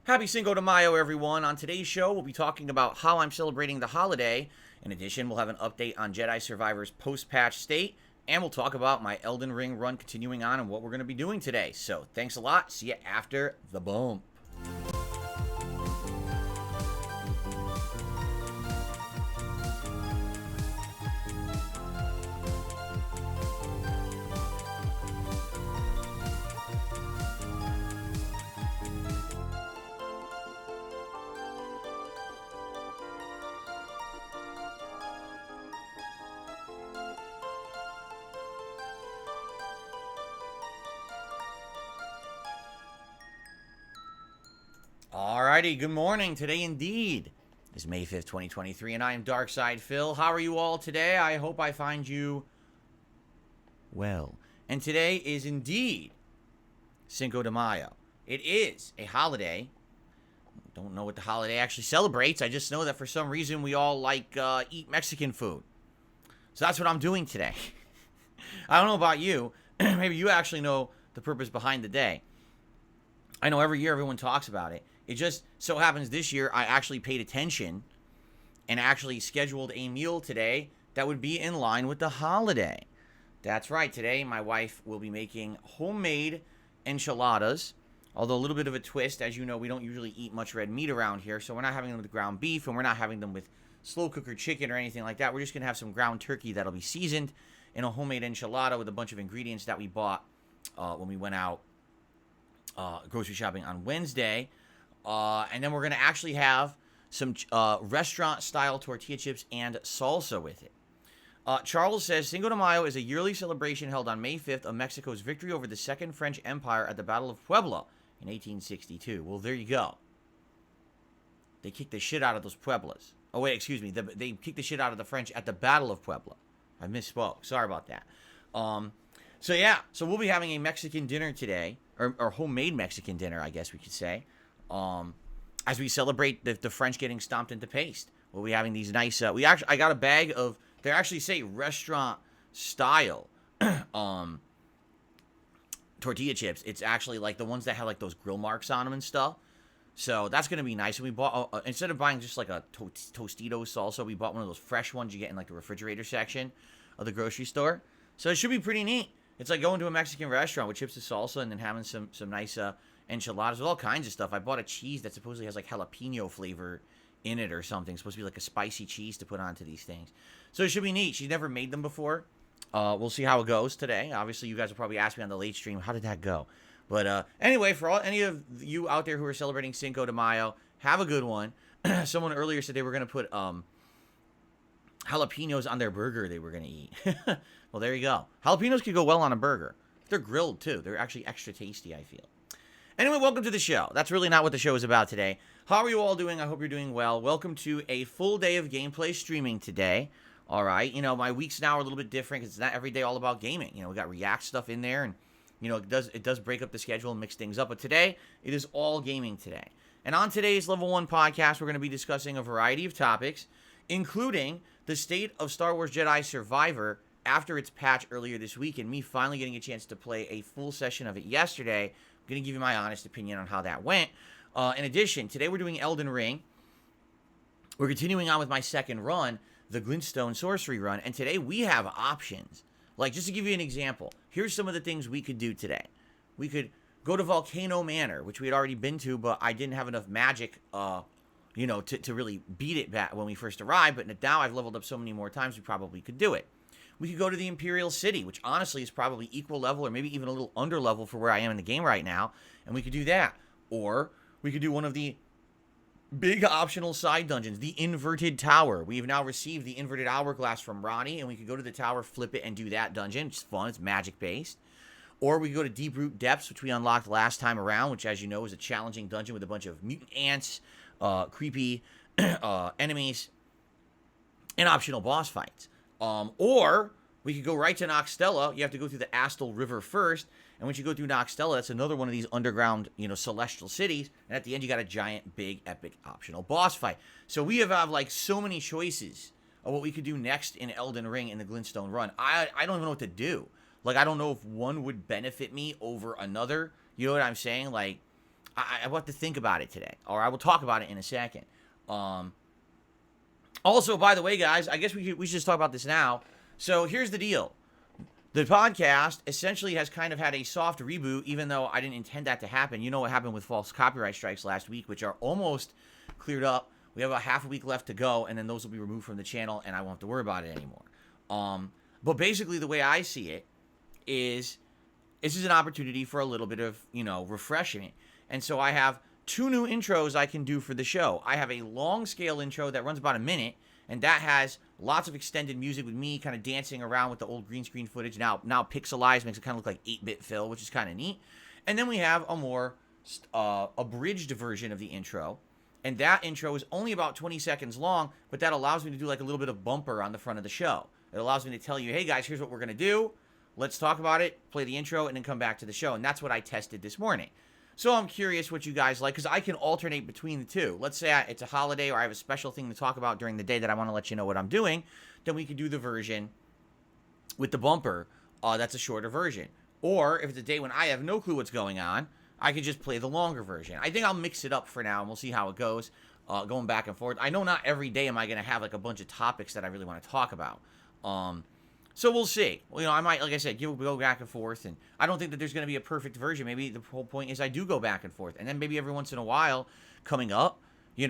Happy Cinco de Mayo, everyone. On today's show, we'll be talking about how I'm celebrating the holiday. In addition, we'll have an update on Jedi Survivor's post-patch state, and we'll talk about my Elden Ring run continuing on and what we're going to be doing today. So, thanks a lot. See you after the bump. Alrighty, good morning. Today indeed is May 5th, 2023, and I am Darkside Phil. How are you all today? I hope I find you well. And today is indeed Cinco de Mayo. It is a holiday. Don't know what the holiday actually celebrates. I just know that for some reason we all eat Mexican food. So that's what I'm doing today. I don't know about you. Maybe you actually know the purpose behind the day. I know every year everyone talks about it. It just so happens this year I actually paid attention and actually scheduled a meal today that would be in line with the holiday. That's right. Today my wife will be making homemade enchiladas, although a little bit of a twist. As you know, we don't usually eat much red meat around here, so we're not having them with ground beef and we're not having them with slow cooker chicken or anything like that. We're just going to have some ground turkey that'll be seasoned in a homemade enchilada with a bunch of ingredients that we bought when we went out grocery shopping on Wednesday. And then we're going to actually have some restaurant-style tortilla chips and salsa with it. Charles says, Cinco de Mayo is a yearly celebration held on May 5th of Mexico's victory over the Second French Empire at the Battle of Puebla in 1862. Well, there you go. They kicked the shit out of those Pueblas. Oh, wait, excuse me. They kicked the shit out of the French at the Battle of Puebla. I misspoke. Sorry about that. So we'll be having a Mexican dinner today, or homemade Mexican dinner, I guess we could say. As we celebrate the French getting stomped into paste. We'll be having these nice, I got a bag of, they actually say restaurant style, tortilla chips. It's actually like the ones that have like those grill marks on them and stuff. So that's going to be nice. And we bought, instead of buying just like a Tostitos salsa, we bought one of those fresh ones you get in like the refrigerator section of the grocery store. So it should be pretty neat. It's like going to a Mexican restaurant with chips of salsa and then having some nice, enchiladas with all kinds of stuff. I bought a cheese that supposedly has like jalapeno flavor in it or something. It's supposed to be like a spicy cheese to put onto these things. So it should be neat. She's never made them before. We'll see how it goes today. Obviously, you guys will probably ask me on the late stream, how did that go? But anyway, for any of you out there who are celebrating Cinco de Mayo, have a good one. Someone earlier said they were going to put jalapenos on their burger they were going to eat. Well, there you go. Jalapenos could go well on a burger. They're grilled, too. They're actually extra tasty, I feel. Anyway, welcome to the show. That's really not what the show is about today. How are you all doing? I hope you're doing well. Welcome to a full day of gameplay streaming today. All right. You know, my weeks now are a little bit different because it's not every day all about gaming. You know, we got React stuff in there, and, you know, it does break up the schedule and mix things up. But today, it is all gaming today. And on today's Level 1 podcast, we're going to be discussing a variety of topics, including the state of Star Wars Jedi Survivor after its patch earlier this week, and me finally getting a chance to play a full session of it yesterday. I'm going to give you my honest opinion on how that went. In addition, today we're doing Elden Ring. We're continuing on with my second run, the Glintstone Sorcery run, and today we have options. Like, just to give you an example, here's some of the things we could do today. We could go to Volcano Manor, which we had already been to, but I didn't have enough magic, to really beat it back when we first arrived, but now I've leveled up so many more times, we probably could do it. We could go to the Imperial City, which honestly is probably equal level or maybe even a little under level for where I am in the game right now, and we could do that. Or we could do one of the big optional side dungeons, the Inverted Tower. We have now received the Inverted Hourglass from Ronnie, and we could go to the tower, flip it, and do that dungeon. It's fun. It's magic-based. Or we could go to Deep Root Depths, which we unlocked last time around, which, as you know, is a challenging dungeon with a bunch of mutant ants, creepy enemies and optional boss fights. Or we could go right to Noxtella. You have to go through the Astal River first. And once you go through Noxtella, that's another one of these underground, celestial cities. And at the end, you got a giant, big, epic optional boss fight. So we have like so many choices of what we could do next in Elden Ring in the Glintstone run. I don't even know what to do. Like, I don't know if one would benefit me over another. You know what I'm saying? Like, I will have to think about it today. Or I will talk about it in a second. Also, by the way, guys, I guess we should just talk about this now. So here's the deal. The podcast essentially has kind of had a soft reboot, even though I didn't intend that to happen. You know what happened with false copyright strikes last week, which are almost cleared up. We have about half a week left to go, and then those will be removed from the channel, and I won't have to worry about it anymore. But basically, the way I see it is this is an opportunity for a little bit of, refreshing. And so I have 2 new intros I can do for the show. I have a long scale intro that runs about a minute, and that has lots of extended music with me kind of dancing around with the old green screen footage. Now pixelized, makes it kind of look like 8-bit Phil, which is kind of neat. And then we have a more abridged version of the intro. And that intro is only about 20 seconds long, but that allows me to do like a little bit of bumper on the front of the show. It allows me to tell you, hey guys, here's what we're going to do. Let's talk about it, play the intro, and then come back to the show. And that's what I tested this morning. So I'm curious what you guys like, because I can alternate between the two. Let's say it's a holiday or I have a special thing to talk about during the day that I want to let you know what I'm doing. Then we could do the version with the bumper. That's a shorter version. Or if it's a day when I have no clue what's going on, I could just play the longer version. I think I'll mix it up for now, and we'll see how it goes, going back and forth. I know not every day am I going to have like a bunch of topics that I really want to talk about. So we'll see. I might, like I said, go back and forth, and I don't think that there's going to be a perfect version. Maybe the whole point is I do go back and forth, and then maybe every once in a while, coming up,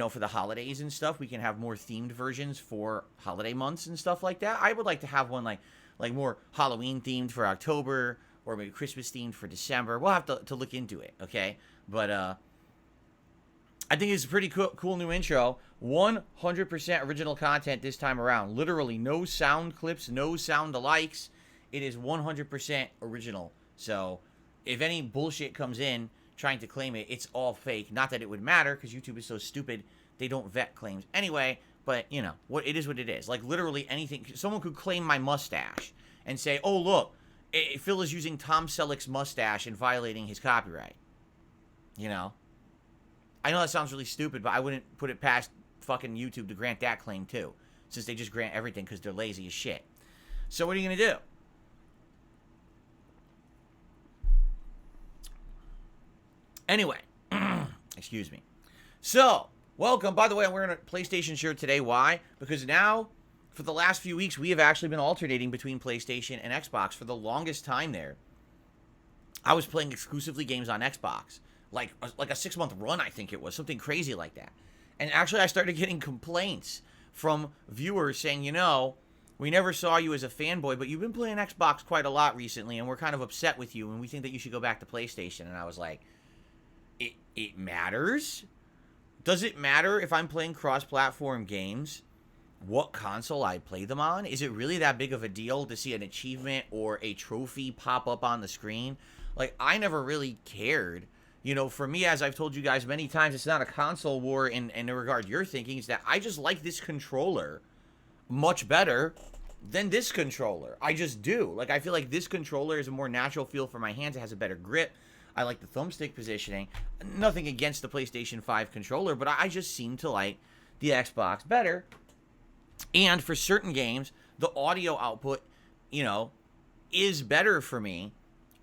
for the holidays and stuff, we can have more themed versions for holiday months and stuff like that. I would like to have one like more Halloween themed for October, or maybe Christmas themed for December. We'll have to look into it, okay? But I think it's a pretty cool new intro. 100% original content this time around. Literally no sound clips, no sound alikes. It is 100% original. So if any bullshit comes in trying to claim it, it's all fake. Not that it would matter, because YouTube is so stupid, they don't vet claims anyway. But, what it is. Like, literally anything. Someone could claim my mustache and say, oh, look, Phil is using Tom Selleck's mustache and violating his copyright. I know that sounds really stupid, but I wouldn't put it past fucking YouTube to grant that claim too, since they just grant everything because they're lazy as shit. So what are you going to do? Anyway, excuse me. So, welcome. By the way, I'm wearing a PlayStation shirt today. Why? Because now, for the last few weeks, we have actually been alternating between PlayStation and Xbox. For the longest time there, I was playing exclusively games on Xbox. Like a 6-month run, I think it was. Something crazy like that. And actually, I started getting complaints from viewers saying, we never saw you as a fanboy, but you've been playing Xbox quite a lot recently, and we're kind of upset with you, and we think that you should go back to PlayStation. And I was like, it matters? Does it matter if I'm playing cross-platform games, what console I play them on? Is it really that big of a deal to see an achievement or a trophy pop up on the screen? Like, I never really cared. For me, as I've told you guys many times, it's not a console war in the regard you're thinking. It's that I just like this controller much better than this controller. I just do. Like, I feel like this controller is a more natural feel for my hands. It has a better grip. I like the thumbstick positioning. Nothing against the PlayStation 5 controller, but I just seem to like the Xbox better. And for certain games, the audio output, is better for me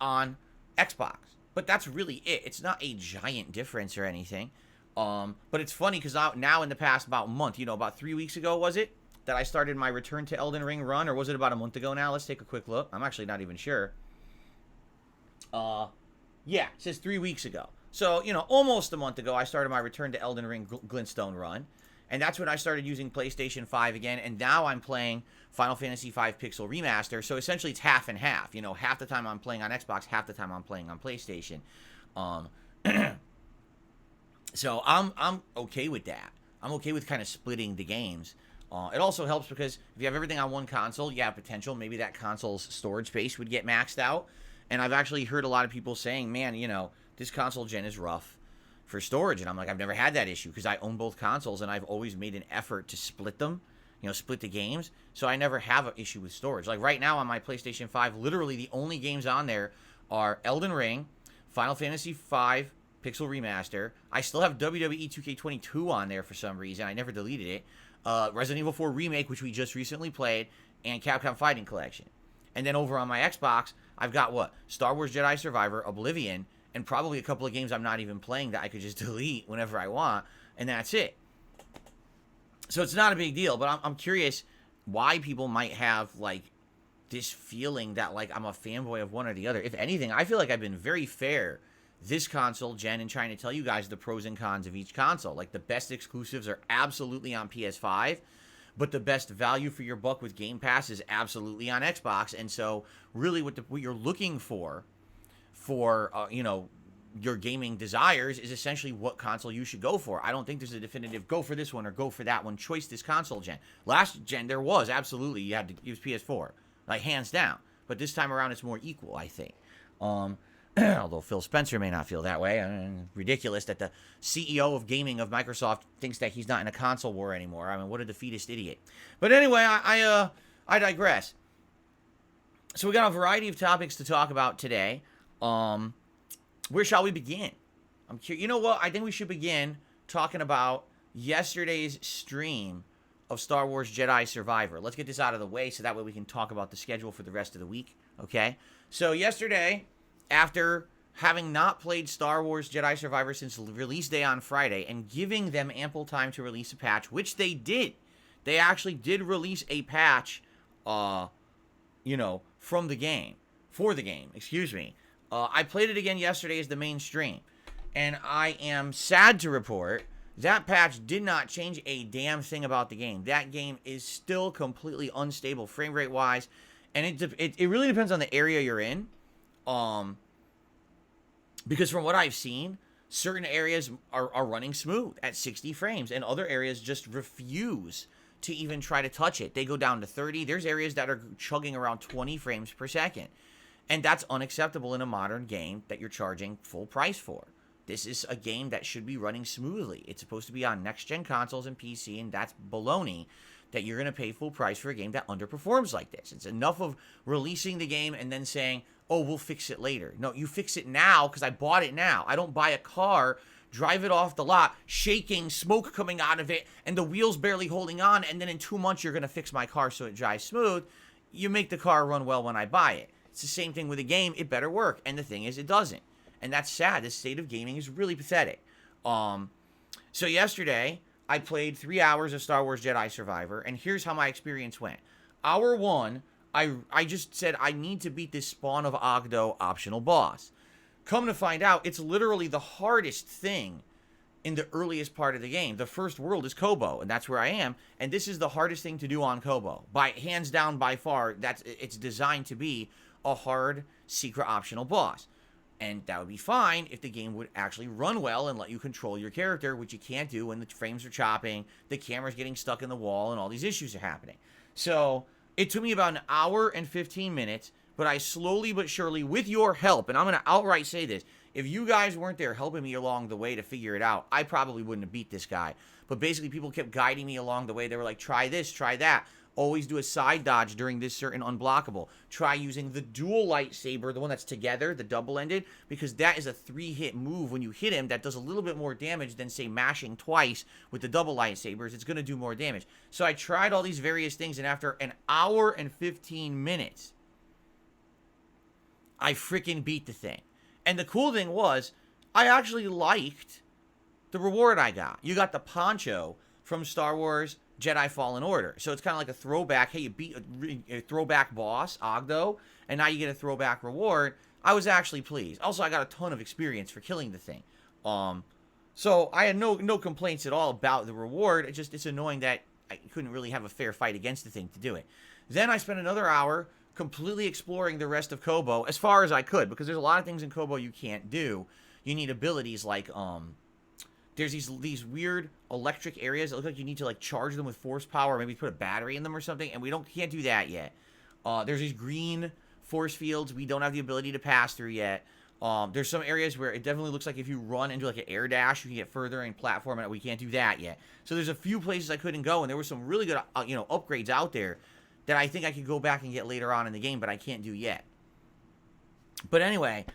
on Xbox. But that's really it. It's not a giant difference or anything. But it's funny because now in the past about month, about 3 weeks ago, was it, that I started my Return to Elden Ring run? Or was it about a month ago now? Let's take a quick look. I'm actually not even sure. Yeah, it says 3 weeks ago. So, almost a month ago, I started my Return to Elden Ring Glintstone run. And that's when I started using PlayStation 5 again. And now I'm playing Final Fantasy V Pixel Remaster. So essentially it's half and half. Half the time I'm playing on Xbox, half the time I'm playing on PlayStation. So I'm okay with that. I'm okay with kind of splitting the games. It also helps because if you have everything on one console, you have potential. Maybe that console's storage space would get maxed out. And I've actually heard a lot of people saying, man, this console gen is rough. for storage. And I'm like, I've never had that issue because I own both consoles and I've always made an effort to split them, split the games. So I never have an issue with storage. Like right now on my PlayStation 5, literally the only games on there are Elden Ring, Final Fantasy V Pixel Remaster. I still have WWE 2K22 on there for some reason. I never deleted it. Resident Evil 4 Remake, which we just recently played, and Capcom Fighting Collection. And then over on my Xbox, I've got what? Star Wars Jedi Survivor, Oblivion, and probably a couple of games I'm not even playing that I could just delete whenever I want, and that's it. So it's not a big deal, but I'm curious why people might have, like, this feeling that, like, I'm a fanboy of one or the other. If anything, I feel like I've been very fair this console gen and trying to tell you guys the pros and cons of each console. Like, the best exclusives are absolutely on PS5, but the best value for your buck with Game Pass is absolutely on Xbox. And so, really, what you're looking for your gaming desires is essentially what console you should go for. I don't think there's a definitive go for this one or go for that one choice this console gen. Last gen, there was, absolutely. You had to use PS4, like, hands down. But this time around, it's more equal, I think. Although Phil Spencer may not feel that way. Ridiculous that the CEO of gaming of Microsoft thinks that he's not in a console war anymore. I mean, what a defeatist idiot. But anyway, I digress. So we got a variety of topics to talk about today. Where shall we begin? I'm curious. You know what? I think we should begin talking about yesterday's stream of Star Wars Jedi Survivor. Let's get this out of the way so that way we can talk about the schedule for the rest of the week. Okay? So yesterday, after having not played Star Wars Jedi Survivor since release day on Friday and giving them ample time to release a patch, which they did. They actually did release a patch, from the game. For the game, excuse me. I played it again yesterday as the main stream. And I am sad to report that patch did not change a damn thing about the game. That game is still completely unstable frame rate wise. And it really depends on the area you're in. Because from what I've seen, certain areas are running smooth at 60 frames, and other areas just refuse to even try to touch it. They go down to 30. There's areas that are chugging around 20 frames per second. And that's unacceptable in a modern game that you're charging full price for. This is a game that should be running smoothly. It's supposed to be on next-gen consoles and PC, and that's baloney that you're going to pay full price for a game that underperforms like this. It's enough of releasing the game and then saying, oh, we'll fix it later. No, you fix it now because I bought it now. I don't buy a car, drive it off the lot, shaking, smoke coming out of it, and the wheels barely holding on, and then in 2 months you're going to fix my car so it drives smooth. You make the car run well when I buy it. It's the same thing with a game. It better work. And the thing is, it doesn't. And that's sad. The state of gaming is really pathetic. So yesterday, I played 3 hours of Star Wars Jedi Survivor, and here's how my experience went. Hour 1, I just said, I need to beat this Spawn of Ogdo optional boss. Come to find out, it's literally the hardest thing in the earliest part of the game. The first world is Kobo, and that's where I am. And this is the hardest thing to do on Kobo. Hands down, by far, it's designed to be a hard, secret optional boss. And that would be fine if the game would actually run well and let you control your character, which you can't do when the frames are chopping, the camera's getting stuck in the wall, and all these issues are happening. So it took me about an hour and 15 minutes, but I slowly but surely, with your help, and I'm going to outright say this, if you guys weren't there helping me along the way to figure it out, I probably wouldn't have beat this guy. But basically, people kept guiding me along the way. They were like, try this, try that. Always do a side dodge during this certain unblockable. Try using the dual lightsaber, the one that's together, the double-ended, because that is a 3-hit move. When you hit him, that does a little bit more damage than, say, mashing twice with the double lightsabers. It's going to do more damage. So I tried all these various things, and after an hour and 15 minutes, I freaking beat the thing. And the cool thing was, I actually liked the reward I got. You got the poncho from Star Wars Jedi Fallen Order. So it's kind of like a throwback. Hey, you beat a throwback boss, Ogdo, and now you get a throwback reward. I was actually pleased. Also, I got a ton of experience for killing the thing. So I had no complaints at all about the reward. It's annoying that I couldn't really have a fair fight against the thing to do it. Then I spent another hour completely exploring the rest of Kobo as far as I could, because there's a lot of things in Kobo you can't do. You need abilities like there's these weird electric areas that look like you need to like charge them with force power, or maybe put a battery in them or something, and we can't do that yet. There's these green force fields we don't have the ability to pass through yet. There's some areas where it definitely looks like if you run into like an air dash, you can get further in platform, and we can't do that yet. So there's a few places I couldn't go, and there were some really good, upgrades out there that I think I could go back and get later on in the game, but I can't do yet. But anyway,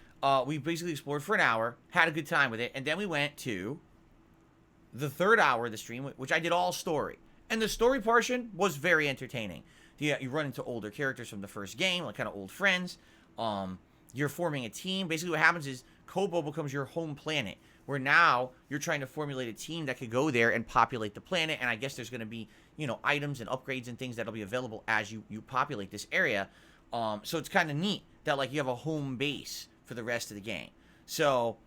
we basically explored for an hour, had a good time with it, and then we went to the third hour of the stream, which I did all story. And the story portion was very entertaining. You run into older characters from the first game, like kind of old friends. You're forming a team. Basically what happens is Kobo becomes your home planet, where now you're trying to formulate a team that could go there and populate the planet. And I guess there's going to be, items and upgrades and things that'll be available as you populate this area. So it's kind of neat that, like, you have a home base for the rest of the game. So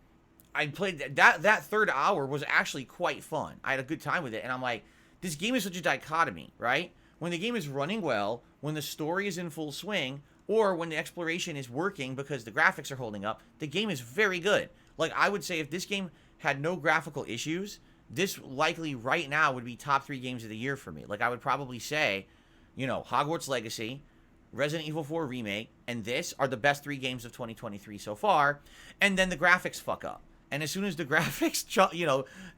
I played that third hour was actually quite fun. I had a good time with it, and I'm like, this game is such a dichotomy, right? When the game is running well, when the story is in full swing, or when the exploration is working because the graphics are holding up, the game is very good. Like, I would say if this game had no graphical issues, this likely right now would be top 3 games of the year for me. Like, I would probably say, Hogwarts Legacy, Resident Evil 4 Remake, and this are the best 3 games of 2023 so far. And then the graphics fuck up. And as soon as the graphics,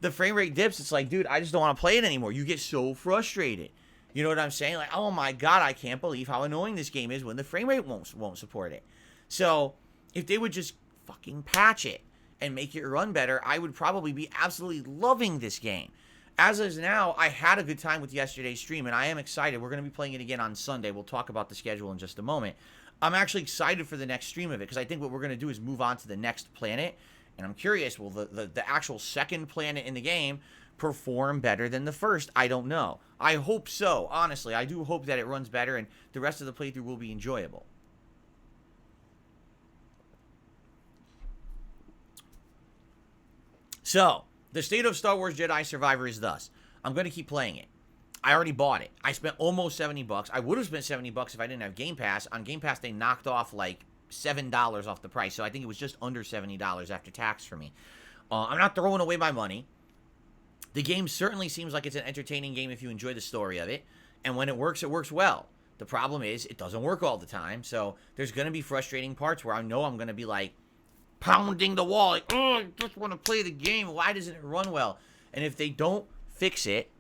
the frame rate dips, it's like, dude, I just don't want to play it anymore. You get so frustrated. You know what I'm saying? Like, oh my God, I can't believe how annoying this game is when the frame rate won't support it. So, if they would just fucking patch it and make it run better, I would probably be absolutely loving this game. As is now, I had a good time with yesterday's stream, and I am excited. We're going to be playing it again on Sunday. We'll talk about the schedule in just a moment. I'm actually excited for the next stream of it, because I think what we're going to do is move on to the next planet. And I'm curious, will the actual second planet in the game perform better than the first? I don't know. I hope so. Honestly, I do hope that it runs better and the rest of the playthrough will be enjoyable. So, the state of Star Wars Jedi Survivor is thus. I'm going to keep playing it. I already bought it. I spent almost $70. I would have spent $70 if I didn't have Game Pass. On Game Pass, they knocked off like $7 off the price, so I think it was just under $70 after tax for me. I'm not throwing away my money. The game certainly seems like it's an entertaining game if you enjoy the story of it, and when it works well. The problem is, it doesn't work all the time, so there's going to be frustrating parts where I know I'm going to be like, pounding the wall, like, oh, I just want to play the game, why doesn't it run well? And if they don't fix it,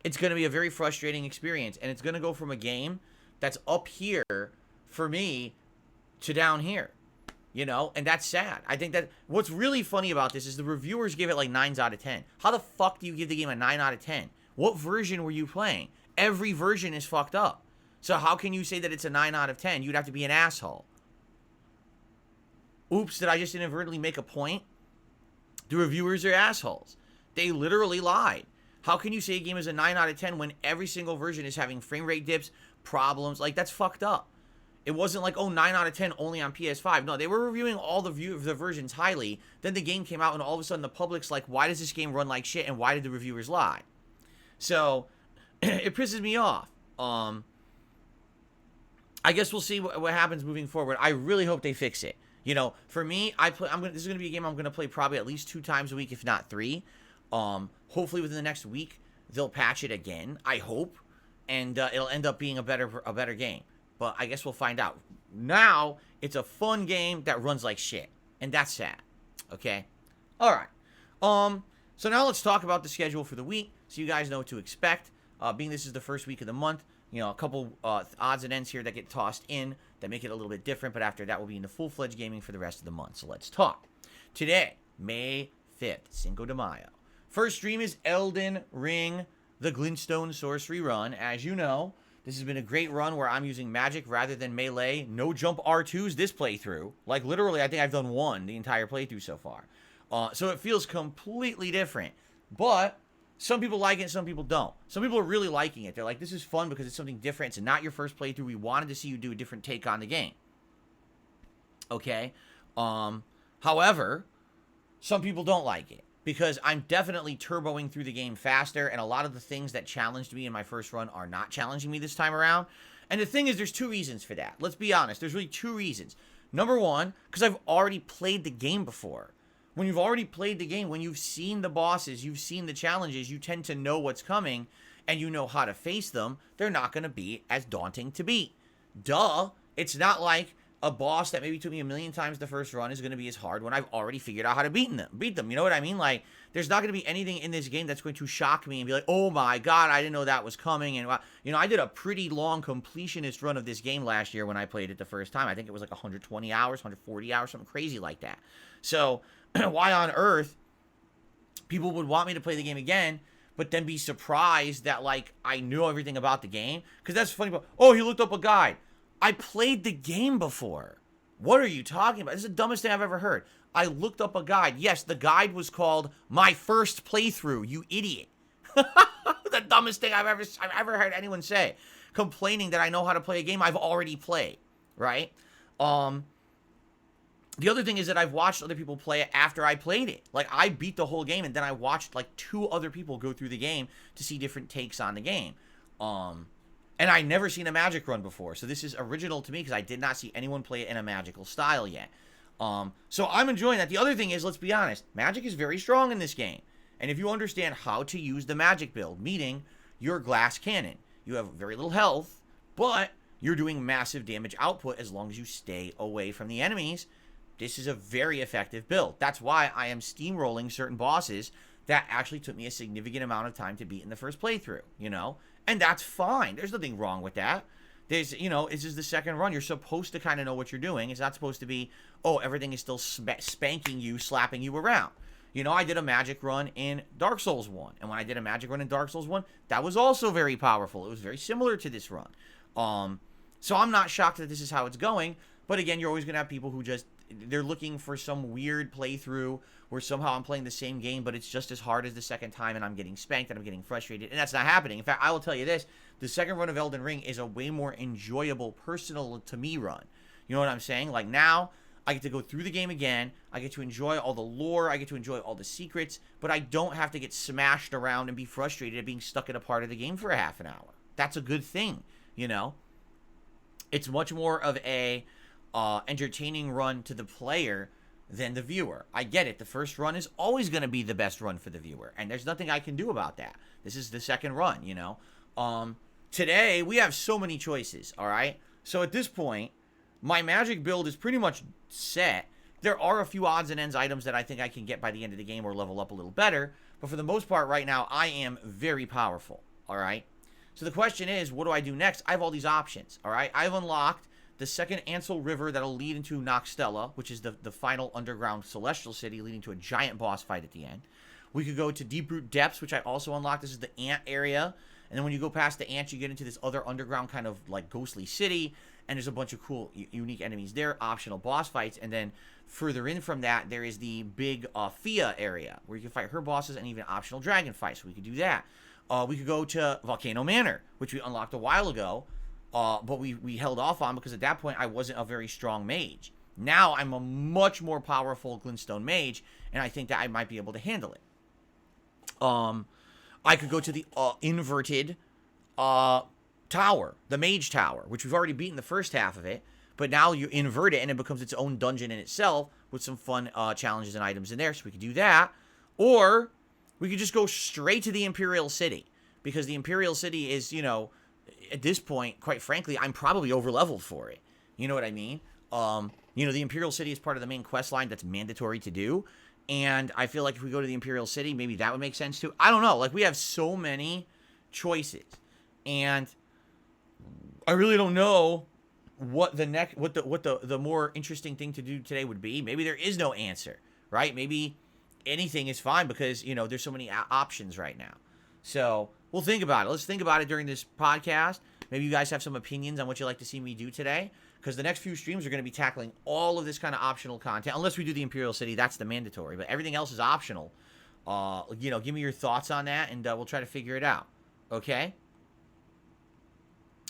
it's going to be a very frustrating experience, and it's going to go from a game that's up here, for me, to down here, and that's sad. I think that what's really funny about this is the reviewers give it like 9s out of 10. How the fuck do you give the game a 9 out of 10? What version were you playing? Every version is fucked up. So how can you say that it's a 9 out of 10? You'd have to be an asshole. Oops, did I just inadvertently make a point? The reviewers are assholes. They literally lied. How can you say a game is a 9 out of 10 when every single version is having frame rate dips, problems? Like, that's fucked up. It wasn't like, 9 out of 10 only on PS5. No, they were reviewing all the versions highly. Then the game came out, and all of a sudden the public's like, why does this game run like shit, and why did the reviewers lie? So, it pisses me off. I guess we'll see what happens moving forward. I really hope they fix it. For me, this is going to be a game I'm going to play probably at least 2 times a week, if not 3. Hopefully within the next week, they'll patch it again, I hope, and it'll end up being a better game. But I guess we'll find out. Now, it's a fun game that runs like shit, and that's sad. Okay? All right. So now let's talk about the schedule for the week, so you guys know what to expect. Being this is the first week of the month, a couple odds and ends here that get tossed in that make it a little bit different, but after that, we'll be into full-fledged gaming for the rest of the month. So let's talk. Today, May 5th, Cinco de Mayo. First stream is Elden Ring, the Glintstone Sorcery Run. As you know, this has been a great run where I'm using magic rather than melee. No jump R2s this playthrough. Like, literally, I think I've done 1 the entire playthrough so far. So it feels completely different. But some people like it, some people don't. Some people are really liking it. They're like, this is fun because it's something different. It's not your first playthrough. We wanted to see you do a different take on the game. Okay? However, some people don't like it, because I'm definitely turboing through the game faster, and a lot of the things that challenged me in my first run are not challenging me this time around. And the thing is, there's 2 reasons for that. Let's be honest. There's really 2 reasons. Number 1, because I've already played the game before. When you've already played the game, when you've seen the bosses, you've seen the challenges, you tend to know what's coming, and you know how to face them. They're not going to be as daunting to beat. Duh. It's not like a boss that maybe took me a million times the first run is going to be as hard when I've already figured out how to beat them. You know what I mean? Like, there's not going to be anything in this game that's going to shock me and be like, oh my god, I didn't know that was coming. And, you know, I did a pretty long completionist run of this game last year when I played it the first time. I think it was like 120 hours, 140 hours, something crazy like that. So, why on earth people would want me to play the game again, but then be surprised that, like, I knew everything about the game? Because that's funny. Oh, he looked up a guide. I played the game before. What are you talking about? This is the dumbest thing I've ever heard. I looked up a guide. Yes, the guide was called My First Playthrough, you idiot. The dumbest thing I've ever heard anyone say. Complaining that I know how to play a game I've already played, right? The other thing is that I've watched other people play it after I played it. Like, I beat the whole game, and then I watched, like, 2 other people go through the game to see different takes on the game. And I never seen a magic run before, so this is original to me because I did not see anyone play it in a magical style yet. So I'm enjoying that. The other thing is, let's be honest, magic is very strong in this game. And if you understand how to use the magic build, meaning your glass cannon, you have very little health, but you're doing massive damage output as long as you stay away from the enemies. This is a very effective build. That's why I am steamrolling certain bosses that actually took me a significant amount of time to beat in the first playthrough, you know? And that's fine. There's nothing wrong with that. There's, you know, this is the second run. You're supposed to kind of know what you're doing. It's not supposed to be, oh, everything is still spanking you, slapping you around. You know, I did a magic run in Dark Souls 1. And when I did a magic run in Dark Souls 1, that was also very powerful. It was very similar to this run. So I'm not shocked that this is how it's going. But again, you're always going to have people who just, they're looking for some weird playthrough where somehow I'm playing the same game, but it's just as hard as the second time, and I'm getting spanked, and I'm getting frustrated, and that's not happening. In fact, I will tell you this, the second run of Elden Ring is a way more enjoyable, personal to me run. You know what I'm saying? Like, now, I get to go through the game again, I get to enjoy all the lore, I get to enjoy all the secrets, but I don't have to get smashed around and be frustrated at being stuck in a part of the game for a half an hour. That's a good thing, you know? It's much more of a entertaining run to the player than the viewer. I get it. The first run is always going to be the best run for the viewer, and there's nothing I can do about that. This is the second run, you know. Today, we have so many choices, all right? So at this point, my magic build is pretty much set. There are a few odds and ends items that I think I can get by the end of the game or level up a little better, but for the most part right now, I am very powerful, all right? So the question is, what do I do next? I have all these options, all right? I've unlocked the second Ansel River that'll lead into Noxtella, which is the final underground celestial city leading to a giant boss fight at the end. We could go to Deeproot Depths, which I also unlocked. This is the ant area. And then when you go past the ants, you get into this other underground kind of like ghostly city. And there's a bunch of cool, unique enemies there, optional boss fights. And then further in from that, there is the big Fia area where you can fight her bosses and even optional dragon fights. So we could do that. We could go to Volcano Manor, which we unlocked a while ago. But we held off on because at that point I wasn't a very strong mage. Now I'm a much more powerful Glintstone mage, and I think that I might be able to handle it. I could go to the inverted tower, the mage tower, which we've already beaten the first half of it, but now you invert it and it becomes its own dungeon in itself with some fun challenges and items in there, so we could do that. Or we could just go straight to the Imperial City, because the Imperial City is, you know, at this point, quite frankly, I'm probably over-leveled for it. You know what I mean? You know, the Imperial City is part of the main quest line that's mandatory to do. And I feel like if we go to the Imperial City, maybe that would make sense too. I don't know. Like, we have so many choices. And I really don't know what the next, what the more interesting thing to do today would be. Maybe there is no answer, right? Maybe anything is fine because, you know, there's so many options right now. So we'll think about it. Let's think about it during this podcast. Maybe you guys have some opinions on what you'd like to see me do today, because the next few streams are going to be tackling all of this kind of optional content. Unless we do the Imperial City, that's the mandatory. But everything else is optional. You know, give me your thoughts on that, and we'll try to figure it out. Okay?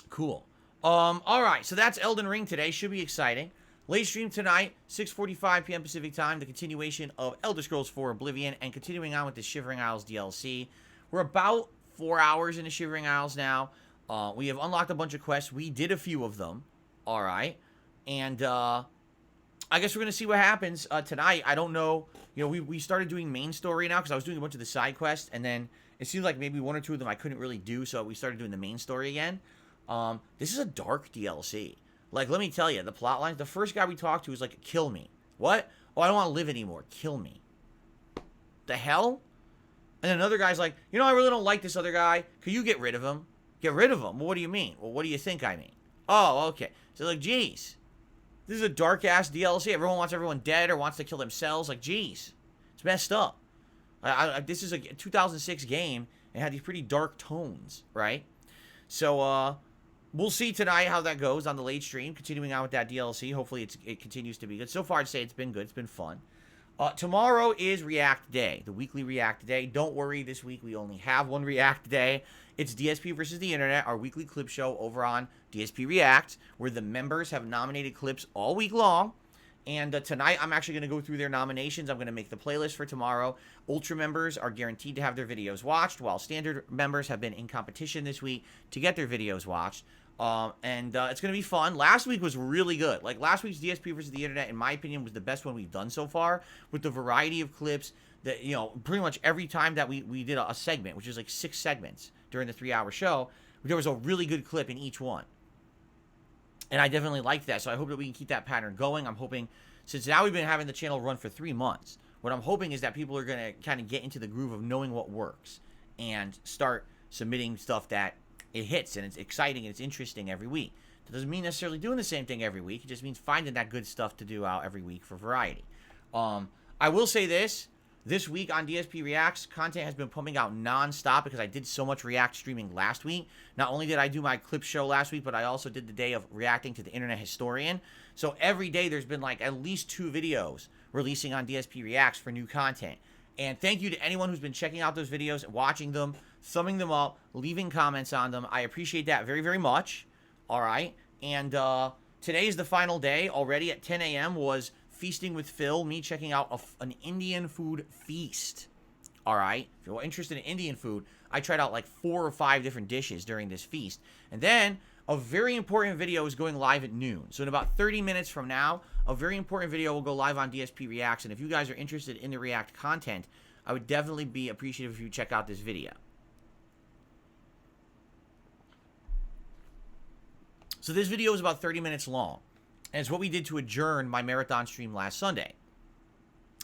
Cool. All right, so that's Elden Ring today. Should be exciting. Late stream tonight, 6:45 p.m. Pacific time, the continuation of Elder Scrolls 4 Oblivion, and continuing on with the Shivering Isles DLC. We're about 4 hours into Shivering Isles now. We have unlocked a bunch of quests. We did a few of them. All right. And I guess we're going to see what happens tonight. I don't know. You know, we started doing main story now because I was doing a bunch of the side quests. And then it seemed like maybe one or two of them I couldn't really do. So we started doing the main story again. This is a dark DLC. Like, let me tell you, the plot lines, the first guy we talked to was like, kill me. What? Oh, I don't want to live anymore. Kill me. The hell? And then another guy's like, I really don't like this other guy. Could you get rid of him? Get rid of him? Well, what do you mean? Well, what do you think I mean? Oh, okay. So, like, geez. This is a dark-ass DLC. Everyone wants everyone dead or wants to kill themselves. Like, geez. It's messed up. This is a 2006 game. It had these pretty dark tones, right? So, we'll see tonight how that goes on the late stream. Continuing on with that DLC. Hopefully, it continues to be good. So far, I'd say it's been good. It's been fun. Tomorrow is React Day, the weekly React Day. Don't worry, this week we only have one React Day. It's DSP versus the Internet, our weekly clip show over on DSP React, where the members have nominated clips all week long. And tonight, I'm actually going to go through their nominations. I'm going to make the playlist for tomorrow. Ultra members are guaranteed to have their videos watched, while standard members have been in competition this week to get their videos watched. It's going to be fun. Last week was really good. Like, last week's DSP versus the Internet, in my opinion, was the best one we've done so far, with the variety of clips that, pretty much every time that we did a segment, which is like 6 segments during the 3-hour show, there was a really good clip in each one. And I definitely liked that, so I hope that we can keep that pattern going. I'm hoping, since now we've been having the channel run for 3 months, what I'm hoping is that people are going to kind of get into the groove of knowing what works and start submitting stuff that it hits and it's exciting and it's interesting every week. That doesn't mean necessarily doing the same thing every week. It just means finding that good stuff to do out every week for variety. I will say this week on DSP Reacts, content has been pumping out non-stop because I did so much React streaming last week. Not only did I do my clip show last week, but I also did the day of reacting to the Internet Historian. So every day there's been like at least 2 videos releasing on DSP Reacts for new content. And thank you to anyone who's been checking out those videos, watching them, thumbing them up, leaving comments on them. I appreciate that very, very much. All right. And today is the final day. Already at 10 a.m. was Feasting with Phil, me checking out an Indian food feast. All right. If you're interested in Indian food, I tried out like 4 or 5 different dishes during this feast. And then a very important video is going live at noon. So in about 30 minutes from now, a very important video will go live on DSP Reacts. And if you guys are interested in the React content, I would definitely be appreciative if you check out this video. So this video is about 30 minutes long, and it's what we did to adjourn my marathon stream last Sunday.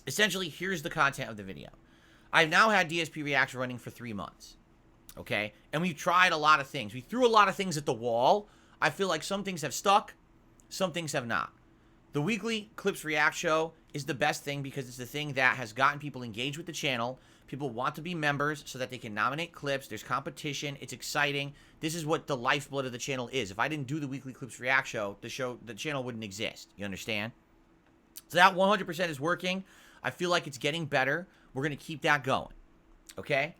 Essentially, here's the content of the video. I've now had DSP Reacts running for 3 months, okay? And we've tried a lot of things. We threw a lot of things at the wall. I feel like some things have stuck, some things have not. The weekly Clips React show is the best thing because it's the thing that has gotten people engaged with the channel. People want to be members so that they can nominate clips. There's competition. It's exciting. This is what the lifeblood of the channel is. If I didn't do the weekly Clips React show, the channel wouldn't exist. You understand? So that 100% is working. I feel like it's getting better. We're going to keep that going. Okay?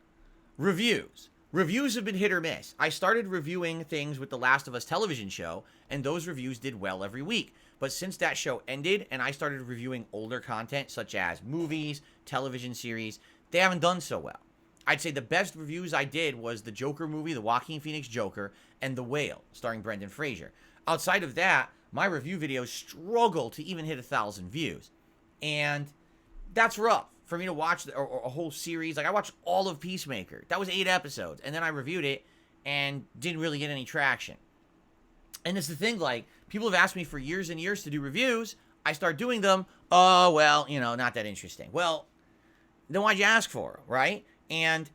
Reviews. Reviews have been hit or miss. I started reviewing things with the Last of Us television show, and those reviews did well every week. But since that show ended and I started reviewing older content, such as movies, television series, they haven't done so well. I'd say the best reviews I did was the Joker movie, the Joaquin Phoenix Joker, and The Whale, starring Brendan Fraser. Outside of that, my review videos struggle to even hit 1,000 views. And that's rough for me to watch a whole series. Like, I watched all of Peacemaker. That was 8 episodes. And then I reviewed it and didn't really get any traction. And it's the thing, like, people have asked me for years and years to do reviews. I start doing them. Oh, well, not that interesting. Well, then why'd you ask for them, right? And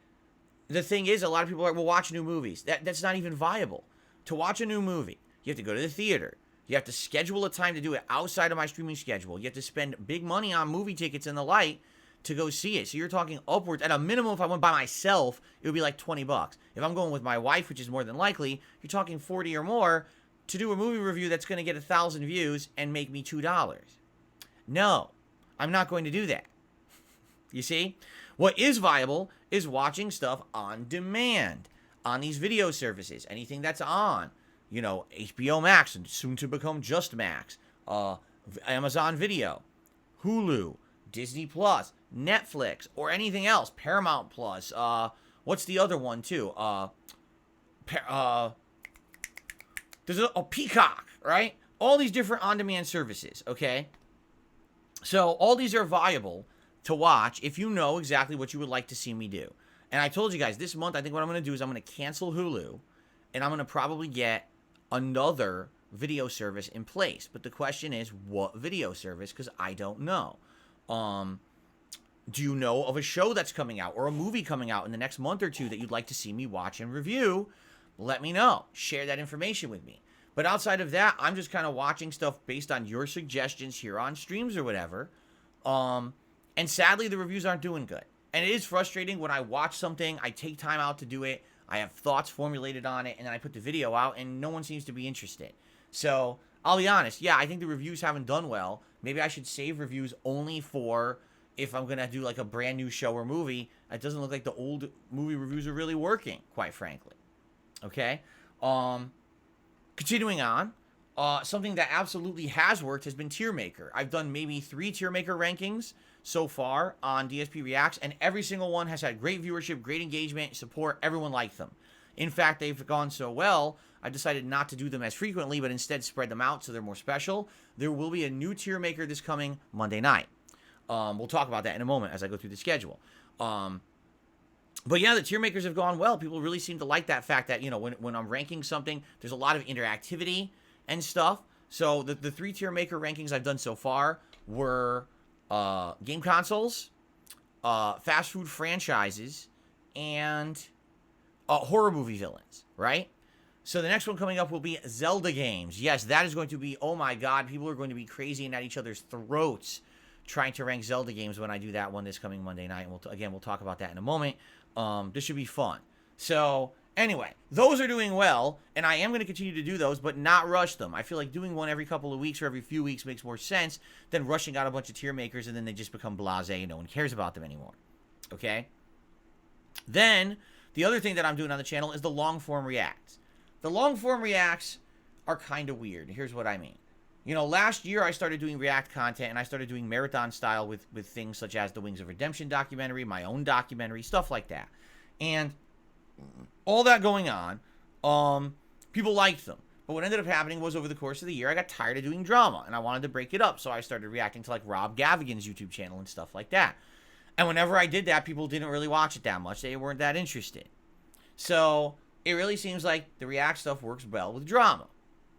the thing is, a lot of people are like, well, watch new movies. That's not even viable. To watch a new movie, you have to go to the theater. You have to schedule a time to do it outside of my streaming schedule. You have to spend big money on movie tickets and the like to go see it. So you're talking upwards. At a minimum, if I went by myself, it would be like $20. If I'm going with my wife, which is more than likely, you're talking 40 or more to do a movie review that's going to get 1,000 views and make me $2. No, I'm not going to do that. You see? What is viable is watching stuff on demand on these video services. Anything that's on, HBO Max and soon to become Just Max, Amazon Video, Hulu, Disney Plus, Netflix, or anything else, Paramount Plus. What's the other one too? There's a Peacock, right? All these different on-demand services, okay? So all these are viable to watch if you know exactly what you would like to see me do. And I told you guys, this month, I think what I'm going to do is I'm going to cancel Hulu, and I'm going to probably get another video service in place. But the question is, what video service? Because I don't know. Do you know of a show that's coming out or a movie coming out in the next month or two that you'd like to see me watch and review? Let me know. Share that information with me. But outside of that, I'm just kind of watching stuff based on your suggestions here on streams or whatever. And sadly, the reviews aren't doing good. And it is frustrating when I watch something, I take time out to do it, I have thoughts formulated on it, and then I put the video out, and no one seems to be interested. So, I'll be honest, yeah, I think the reviews haven't done well. Maybe I should save reviews only for if I'm going to do like a brand new show or movie. It doesn't look like the old movie reviews are really working, quite frankly. Okay? Continuing on, something that absolutely has worked has been Tier Maker. I've done maybe 3 Tier Maker rankings so far on DSP Reacts, and every single one has had great viewership, great engagement, support. Everyone liked them. In fact, they've gone so well, I decided not to do them as frequently, but instead spread them out so they're more special. There will be a new Tier Maker this coming Monday night. We'll talk about that in a moment as I go through the schedule. But yeah, the Tier Makers have gone well. People really seem to like that fact that, you know, when I'm ranking something, there's a lot of interactivity and stuff. So the 3 Tier Maker rankings I've done so far were game consoles, fast food franchises, and horror movie villains, right? So the next one coming up will be Zelda games. Yes, that is going to be, oh my god, people are going to be crazy and at each other's throats trying to rank Zelda games when I do that one this coming Monday night. And we'll talk about that in a moment. This should be fun. So anyway, those are doing well, and I am going to continue to do those, but not rush them. I feel like doing one every couple of weeks or every few weeks makes more sense than rushing out a bunch of Tier Makers and then they just become blasé and no one cares about them anymore. Okay? Then, the other thing that I'm doing on the channel is the long-form reacts. The long-form reacts are kind of weird. Here's what I mean. You know, last year I started doing React content, and I started doing marathon style with things such as the Wings of Redemption documentary, my own documentary, stuff like that. And all that going on, people liked them. But what ended up happening was over the course of the year, I got tired of doing drama, and I wanted to break it up. So I started reacting to like Rob Gavigan's YouTube channel and stuff like that. And whenever I did that, people didn't really watch it that much. They weren't that interested. So it really seems like the React stuff works well with drama,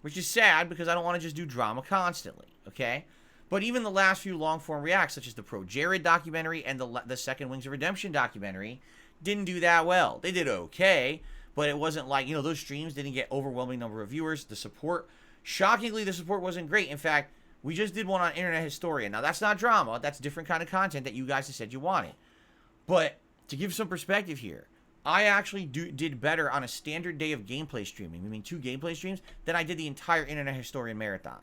which is sad because I don't want to just do drama constantly, okay? But even the last few long-form reacts, such as the Pro Jared documentary and the second Wings of Redemption documentary, didn't do that well. They did okay, but it wasn't like, you know, those streams didn't get overwhelming number of viewers. The support, shockingly, the support wasn't great. In fact, we just did one on Internet Historian. Now, that's not drama. That's different kind of content that you guys have said you wanted. But to give some perspective here, I actually did better on a standard day of gameplay streaming, I mean 2 gameplay streams, than I did the entire Internet Historian marathon.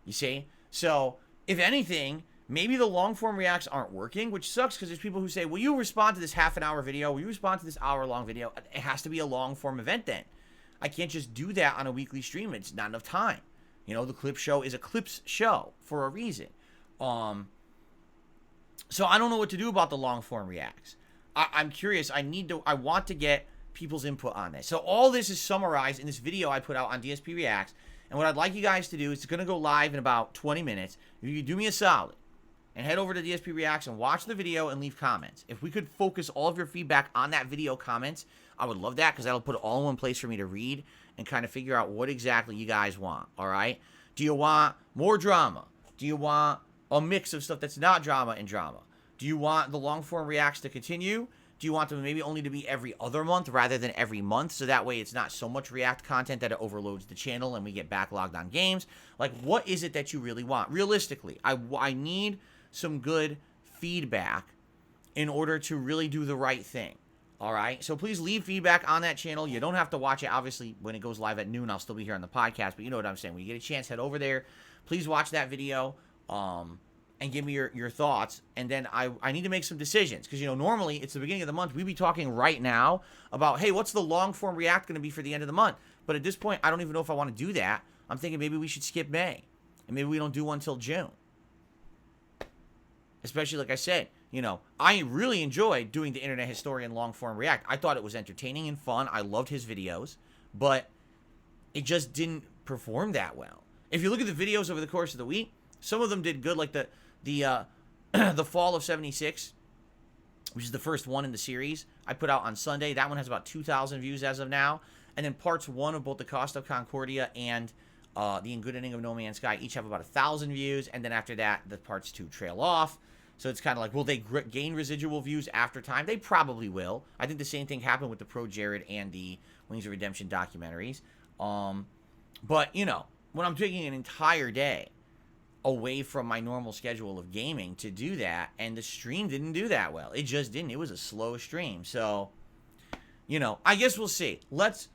You see? So, if anything, maybe the long-form reacts aren't working, which sucks because there's people who say, will you respond to this half-an-hour video? Will you respond to this hour-long video? It has to be a long-form event then. I can't just do that on a weekly stream. It's not enough time. You know, the clip show is a clips show for a reason. So I don't know what to do about the long-form reacts. I'm curious. I want to get people's input on this. So all this is summarized in this video I put out on DSP Reacts. And what I'd like you guys to do is it's going to go live in about 20 minutes. If you do me a solid and head over to DSP Reacts and watch the video and leave comments. If we could focus all of your feedback on that video comments, I would love that because that'll put it all in one place for me to read and kind of figure out what exactly you guys want. All right? Do you want more drama? Do you want a mix of stuff that's not drama and drama? Do you want the long-form reacts to continue? Do you want them maybe only to be every other month rather than every month? So that way it's not so much React content that it overloads the channel and we get backlogged on games. Like, what is it that you really want? Realistically, I need some good feedback in order to really do the right thing. All right? So please leave feedback on that channel. You don't have to watch it. Obviously, when it goes live at noon, I'll still be here on the podcast. But you know what I'm saying. When you get a chance, head over there. Please watch that video. And give me your thoughts, and then I need to make some decisions, because, you know, normally it's the beginning of the month. We'd be talking right now about, hey, what's the long-form react going to be for the end of the month? But at this point, I don't even know if I want to do that. I'm thinking maybe we should skip May, and maybe we don't do one until June. Especially, like I said, you know, I really enjoyed doing the Internet Historian long-form react. I thought it was entertaining and fun. I loved his videos, but it just didn't perform that well. If you look at the videos over the course of the week, some of them did good, like the Fall of 76, which is the first one in the series, I put out on Sunday. That one has about 2,000 views as of now. And then parts 1 of both the Cost of Concordia and The In Good Ending of No Man's Sky each have about 1,000 views, and then after that, the parts 2 trail off. So it's kind of like, will they gain residual views after time? They probably will. I think the same thing happened with the Pro Jared and the Wings of Redemption documentaries. But, you know, when I'm taking an entire day away from my normal schedule of gaming to do that, and the stream didn't do that well. It just didn't. It was a slow stream. So, you know, I guess we'll see. Let's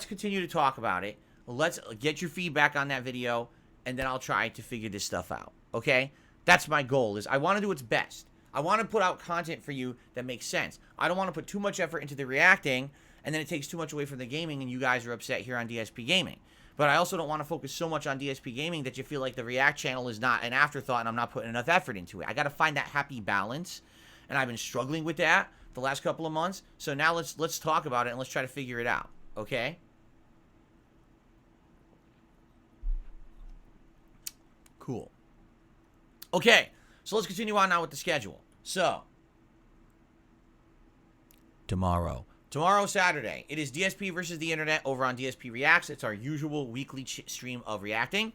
continue to talk about it. Let's get your feedback on that video, and then I'll try to figure this stuff out, okay? That's my goal, is I want to do what's best. I want to put out content for you that makes sense. I don't want to put too much effort into the reacting, and then it takes too much away from the gaming, and you guys are upset here on DSP Gaming. But I also don't want to focus so much on DSP Gaming that you feel like the React channel is not an afterthought and I'm not putting enough effort into it. I got to find that happy balance, and I've been struggling with that the last couple of months. So now let's talk about it, and let's try to figure it out, okay? Cool. Okay, so let's continue on now with the schedule. So, tomorrow, Saturday, it is DSP versus the internet over on DSP Reacts. It's our usual weekly stream of reacting.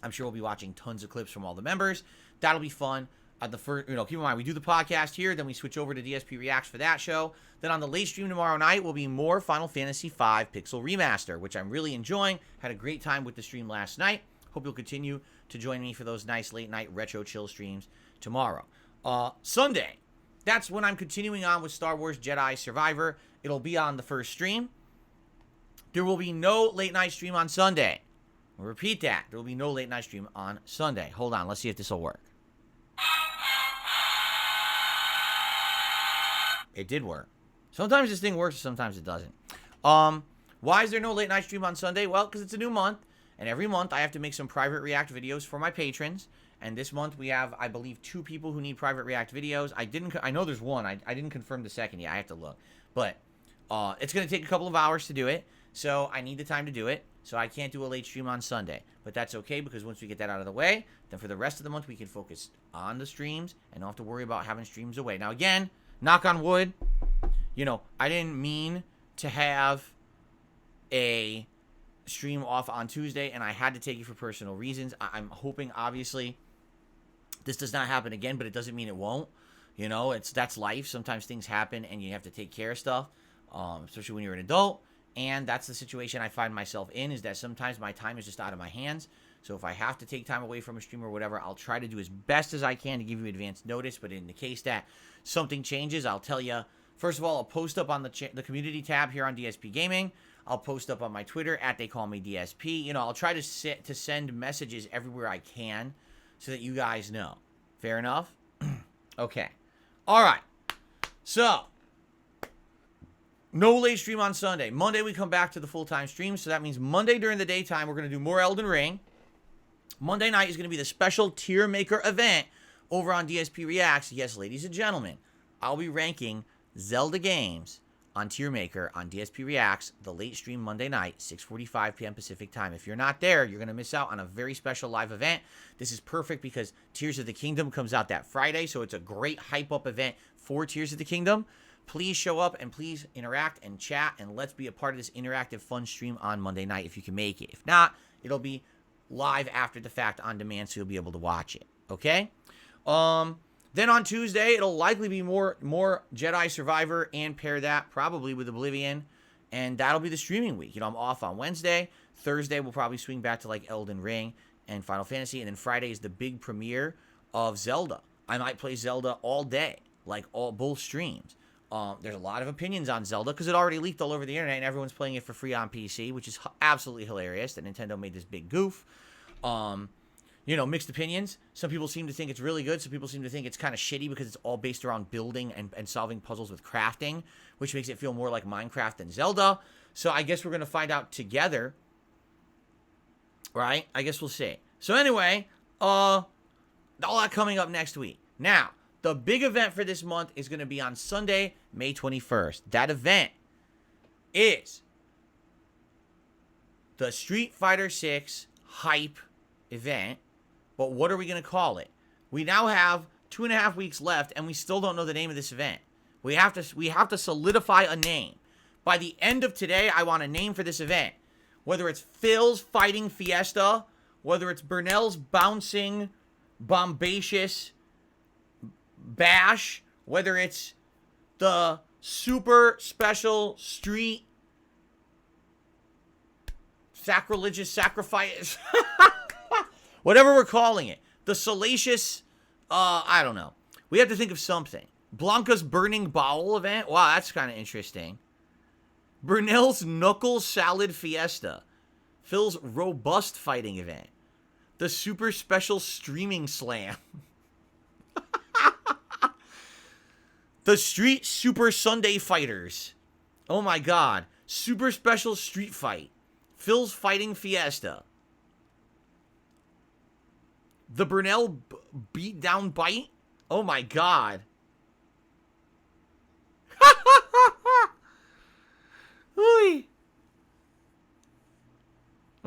I'm sure we'll be watching tons of clips from all the members. That'll be fun. Keep in mind, we do the podcast here, then we switch over to DSP Reacts for that show. Then on the late stream tomorrow night will be more Final Fantasy V Pixel Remaster, which I'm really enjoying. Had a great time with the stream last night. Hope you'll continue to join me for those nice late night retro chill streams tomorrow. Sunday, that's when I'm continuing on with Star Wars Jedi Survivor. It'll be on the first stream. There will be no late night stream on Sunday. I'll repeat that. There will be no late night stream on Sunday. Hold on. Let's see if this will work. It did work. Sometimes this thing works, sometimes it doesn't. Why is there no late night stream on Sunday? Well, because it's a new month. And every month, I have to make some private React videos for my patrons. And this month, we have, I believe, 2 people who need private React videos. I know there's one. I didn't confirm the second yet. I have to look. But it's going to take a couple of hours to do it. So I need the time to do it. So I can't do a late stream on Sunday. But that's okay, because once we get that out of the way, then for the rest of the month, we can focus on the streams and don't have to worry about having streams away. Now, again, knock on wood, you know, I didn't mean to have a stream off on Tuesday, and I had to take it for personal reasons. I'm hoping, obviously, this does not happen again, but it doesn't mean it won't. You know, that's life. Sometimes things happen, and you have to take care of stuff, especially when you're an adult. And that's the situation I find myself in, is that sometimes my time is just out of my hands. So if I have to take time away from a stream or whatever, I'll try to do as best as I can to give you advance notice. But in the case that something changes, I'll tell you. First of all, I'll post up on the community tab here on DSP Gaming. I'll post up on my Twitter at TheyCallMeDSP. You know, I'll try to send messages everywhere I can so that you guys know. Fair enough? Okay. All right. So, no late stream on Sunday. Monday, we come back to the full-time stream. So that means Monday during the daytime, we're going to do more Elden Ring. Monday night is going to be the special tier maker event over on DSP Reacts. Yes, ladies and gentlemen, I'll be ranking Zelda games on Tier Maker on DSP Reacts, the late stream Monday night, 6:45 p.m. Pacific time. If you're not there, you're going to miss out on a very special live event. This is perfect because Tears of the Kingdom comes out that Friday, so it's a great hype-up event for Tears of the Kingdom. Please show up and please interact and chat, and let's be a part of this interactive fun stream on Monday night if you can make it. If not, it'll be live after the fact on demand, so you'll be able to watch it, okay? Then on Tuesday, it'll likely be more Jedi Survivor, and pair that probably with Oblivion, and that'll be the streaming week. You know, I'm off on Wednesday. Thursday, we'll probably swing back to like Elden Ring and Final Fantasy, and then Friday is the big premiere of Zelda. I might play Zelda all day, like both streams. There's a lot of opinions on Zelda because it already leaked all over the internet, and everyone's playing it for free on PC, which is absolutely hilarious that Nintendo made this big goof. You know, mixed opinions. Some people seem to think it's really good. Some people seem to think it's kind of shitty because it's all based around building and solving puzzles with crafting, which makes it feel more like Minecraft than Zelda. So I guess we're going to find out together, right? I guess we'll see. So anyway, all that coming up next week. Now, the big event for this month is going to be on Sunday, May 21st. That event is the Street Fighter 6 hype event. But what are we going to call it? We now have 2.5 weeks left, and we still don't know the name of this event. We have to solidify a name. By the end of today, I want a name for this event. whether it's Phil's fighting Fiesta, whether it's Burnell's bouncing bombacious bash, whether it's the super special street sacrilegious sacrifice, whatever we're calling it, the salacious, I don't know. We have to think of something. Blanca's burning bowel event. Wow, that's kind of interesting. Burnell's knuckle salad fiesta. Phil's robust fighting event. The super special streaming slam. The street super Sunday fighters. Oh my god. Super special street fight. Phil's fighting fiesta. The Burnell beat down bite. Oh my god.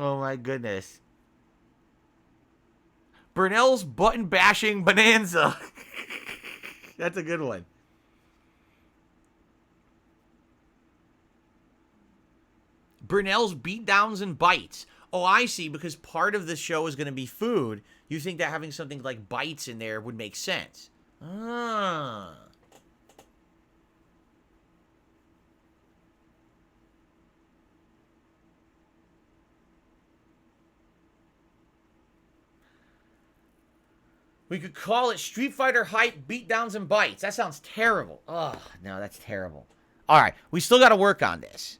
Oh my goodness. Burnell's button bashing bonanza. That's a good one. Burnell's beatdowns and bites. Oh, I see, because part of the show is going to be food. You think that having something like bites in there would make sense. Ah. We could call it Street Fighter Hype, Beatdowns, and Bites. That sounds terrible. Oh, no, that's terrible. All right, we still got to work on this.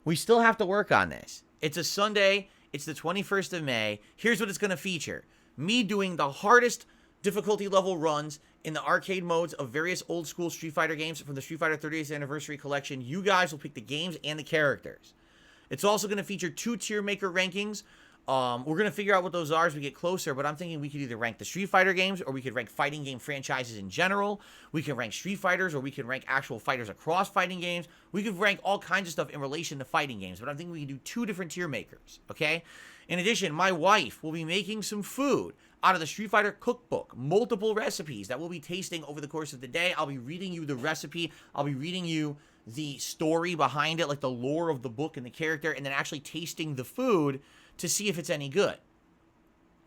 We still have to work on this. It's a Sunday. It's the 21st of May. Here's what it's going to feature. Me doing the hardest difficulty level runs in the arcade modes of various old school Street Fighter games from the Street Fighter 30th Anniversary Collection. You guys will pick the games and the characters. It's also going to feature 2 tier maker rankings. We're going to figure out what those are as we get closer, but I'm thinking we could either rank the Street Fighter games, or we could rank fighting game franchises in general. We can rank Street Fighters, or we can rank actual fighters across fighting games. We could rank all kinds of stuff in relation to fighting games, but I'm thinking we can do 2 different tier makers, okay? In addition, my wife will be making some food out of the Street Fighter cookbook, multiple recipes that we'll be tasting over the course of the day. I'll be reading you the recipe. I'll be reading you the story behind it, like the lore of the book and the character, and then actually tasting the food to see if it's any good.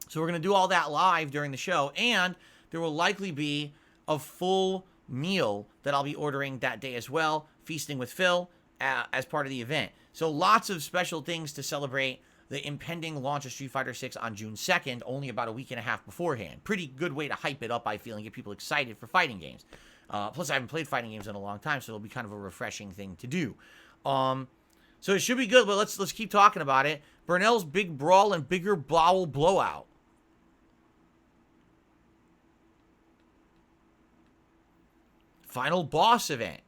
So we're going to do all that live during the show, and there will likely be a full meal that I'll be ordering that day as well, feasting with Phil as part of the event. So lots of special things to celebrate the impending launch of Street Fighter 6 on June 2nd, only about a week and a half beforehand. Pretty good way to hype it up, I feel, and get people excited for fighting games. Plus, I haven't played fighting games in a long time, so it'll be kind of a refreshing thing to do. So it should be good, but let's keep talking about it. Burnell's Big Brawl and Bigger Bowel Blowout. Final boss event.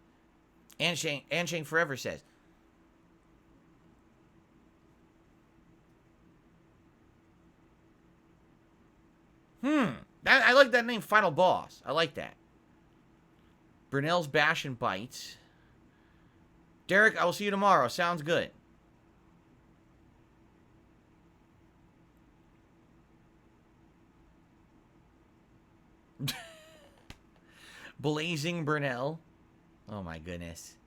Anshang Forever says. I like that name, Final Boss. I like that. Burnell's Bash and Bites. Derek, I will see you tomorrow. Sounds good. Blazing Burnell. Oh my goodness.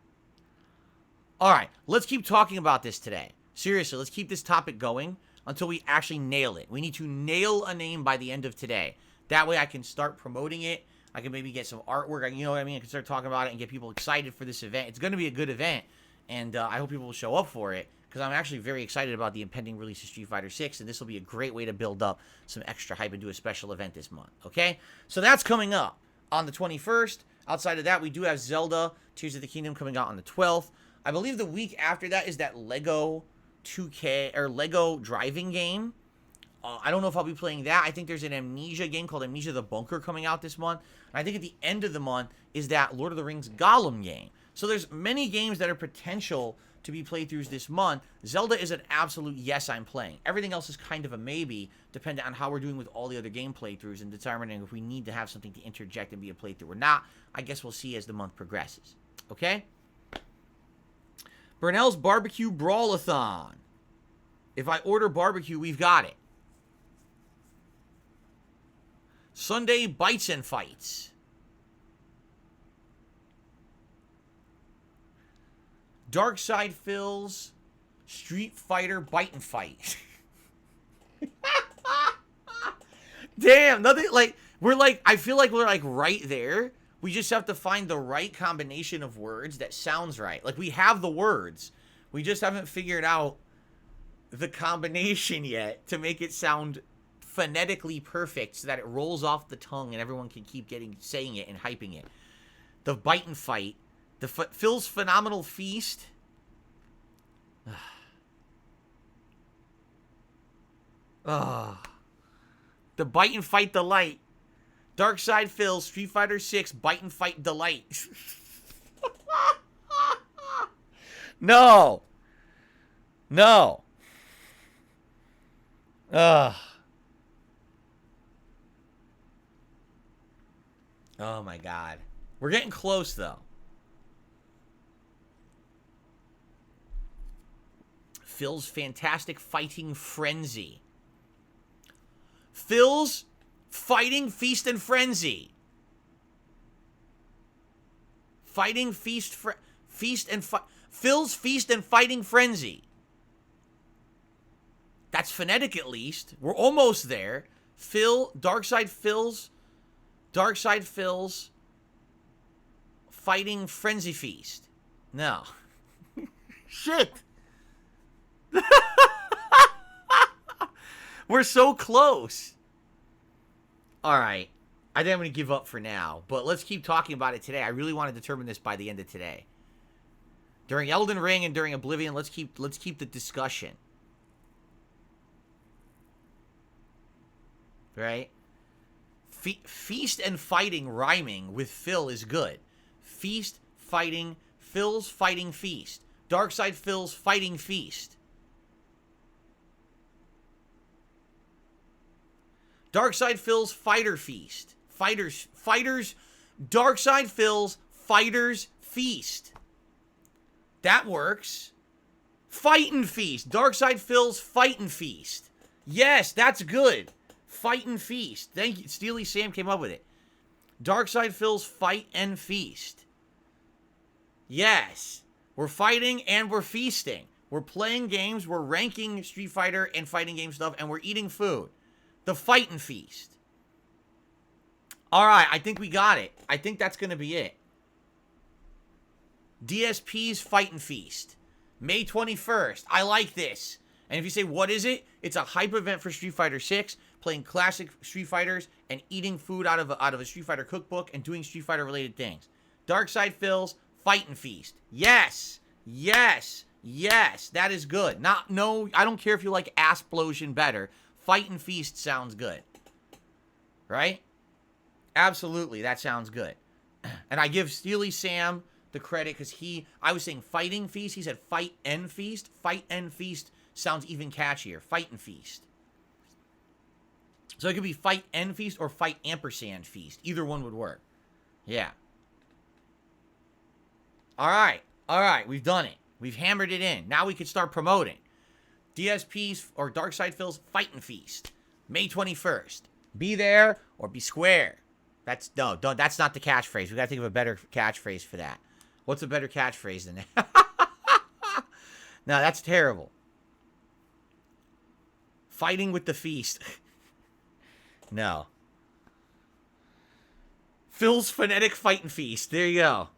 All right, let's keep talking about this today. Seriously, let's keep this topic going until we actually nail it. We need to nail a name by the end of today. That way I can start promoting it. I can maybe get some artwork. You know what I mean? I can start talking about it and get people excited for this event. It's going to be a good event, and I hope people will show up for it, because I'm actually very excited about the impending release of Street Fighter 6, and this will be a great way to build up some extra hype and do a special event this month, okay? So that's coming up on the 21st. Outside of that, we do have Zelda Tears of the Kingdom coming out on the 12th. I believe the week after that is that Lego 2K, or Lego driving game. I don't know if I'll be playing that. I think there's an Amnesia game called Amnesia the Bunker coming out this month. And I think at the end of the month is that Lord of the Rings Gollum game. So there's many games that are potential to be playthroughs this month. Zelda is an absolute yes, I'm playing. Everything else is kind of a maybe, depending on how we're doing with all the other game playthroughs and determining if we need to have something to interject and be a playthrough or not. I guess we'll see as the month progresses. Okay? Burnell's Barbecue Brawl-a-thon. If I order barbecue, we've got it. Sunday Bites and Fights. Darkside Phil's Street Fighter Bite and Fight. Damn, nothing like we're like I feel like we're like right there. We just have to find the right combination of words that sounds right. Like we have the words. We just haven't figured out the combination yet to make it sound phonetically perfect so that it rolls off the tongue and everyone can keep saying it and hyping it. The Bite and Fight, the Phil's Phenomenal Feast. The Bite and Fight Delight. Darkside Phil's Street Fighter 6 Bite and Fight Delight. No. No. Oh my God. We're getting close though. Phil's Fantastic Fighting Frenzy. Phil's Fighting Feast and Frenzy. Fighting Feast Phil's Feast and Fighting Frenzy. That's phonetic at least. We're almost there. Darkside Phil's Fighting Frenzy Feast. No. Shit. We're so close. All right. I think I'm going to give up for now, but let's keep talking about it today. I really want to determine this by the end of today. During Elden Ring and during Oblivion, let's keep the discussion. Right? Feast and fighting rhyming with Phil is good. Feast, fighting, Phil's Fighting Feast. Darkside Phil's Fighting Feast. Darkside Phil's Fighter Feast. Fighters, Darkside Phil's Fighters Feast. That works. Fightin' Feast. Darkside Phil's Fightin' Feast. Yes, that's good. Fightin' Feast. Thank you. Steely Sam came up with it. Darkside Phil's Fight and Feast. Yes. We're fighting and we're feasting. We're playing games. We're ranking Street Fighter and fighting game stuff. And we're eating food. The Fightin' Feast. All right. I think we got it. I think that's going to be it. DSP's Fightin' Feast. May 21st. I like this. And if you say, what is it? It's a hype event for Street Fighter 6, playing classic Street Fighters and eating food out of a Street Fighter cookbook and doing Street Fighter related things. Darkside Phil's Fightin' Feast. Yes. Yes. Yes. That is good. I don't care if you like Assplosion better. Fightin' Feast sounds good. Right? Absolutely. That sounds good. And I give Steely Sam the credit because I was saying Fighting Feast. He said Fight and Feast. Fight and Feast sounds even catchier. Fight and Feast. So it could be Fight and Feast or Fight ampersand Feast. Either one would work. Yeah. All right. All right. We've done it. We've hammered it in. Now we can start promoting. DSP's or Darkside Phil's Fight and Feast. May 21st. Be there or be square. That's not the catchphrase. We got to think of a better catchphrase for that. What's a better catchphrase than that? No, that's terrible. Fighting with the feast. No. Phil's Phonetic Fightin' Feast. There you go.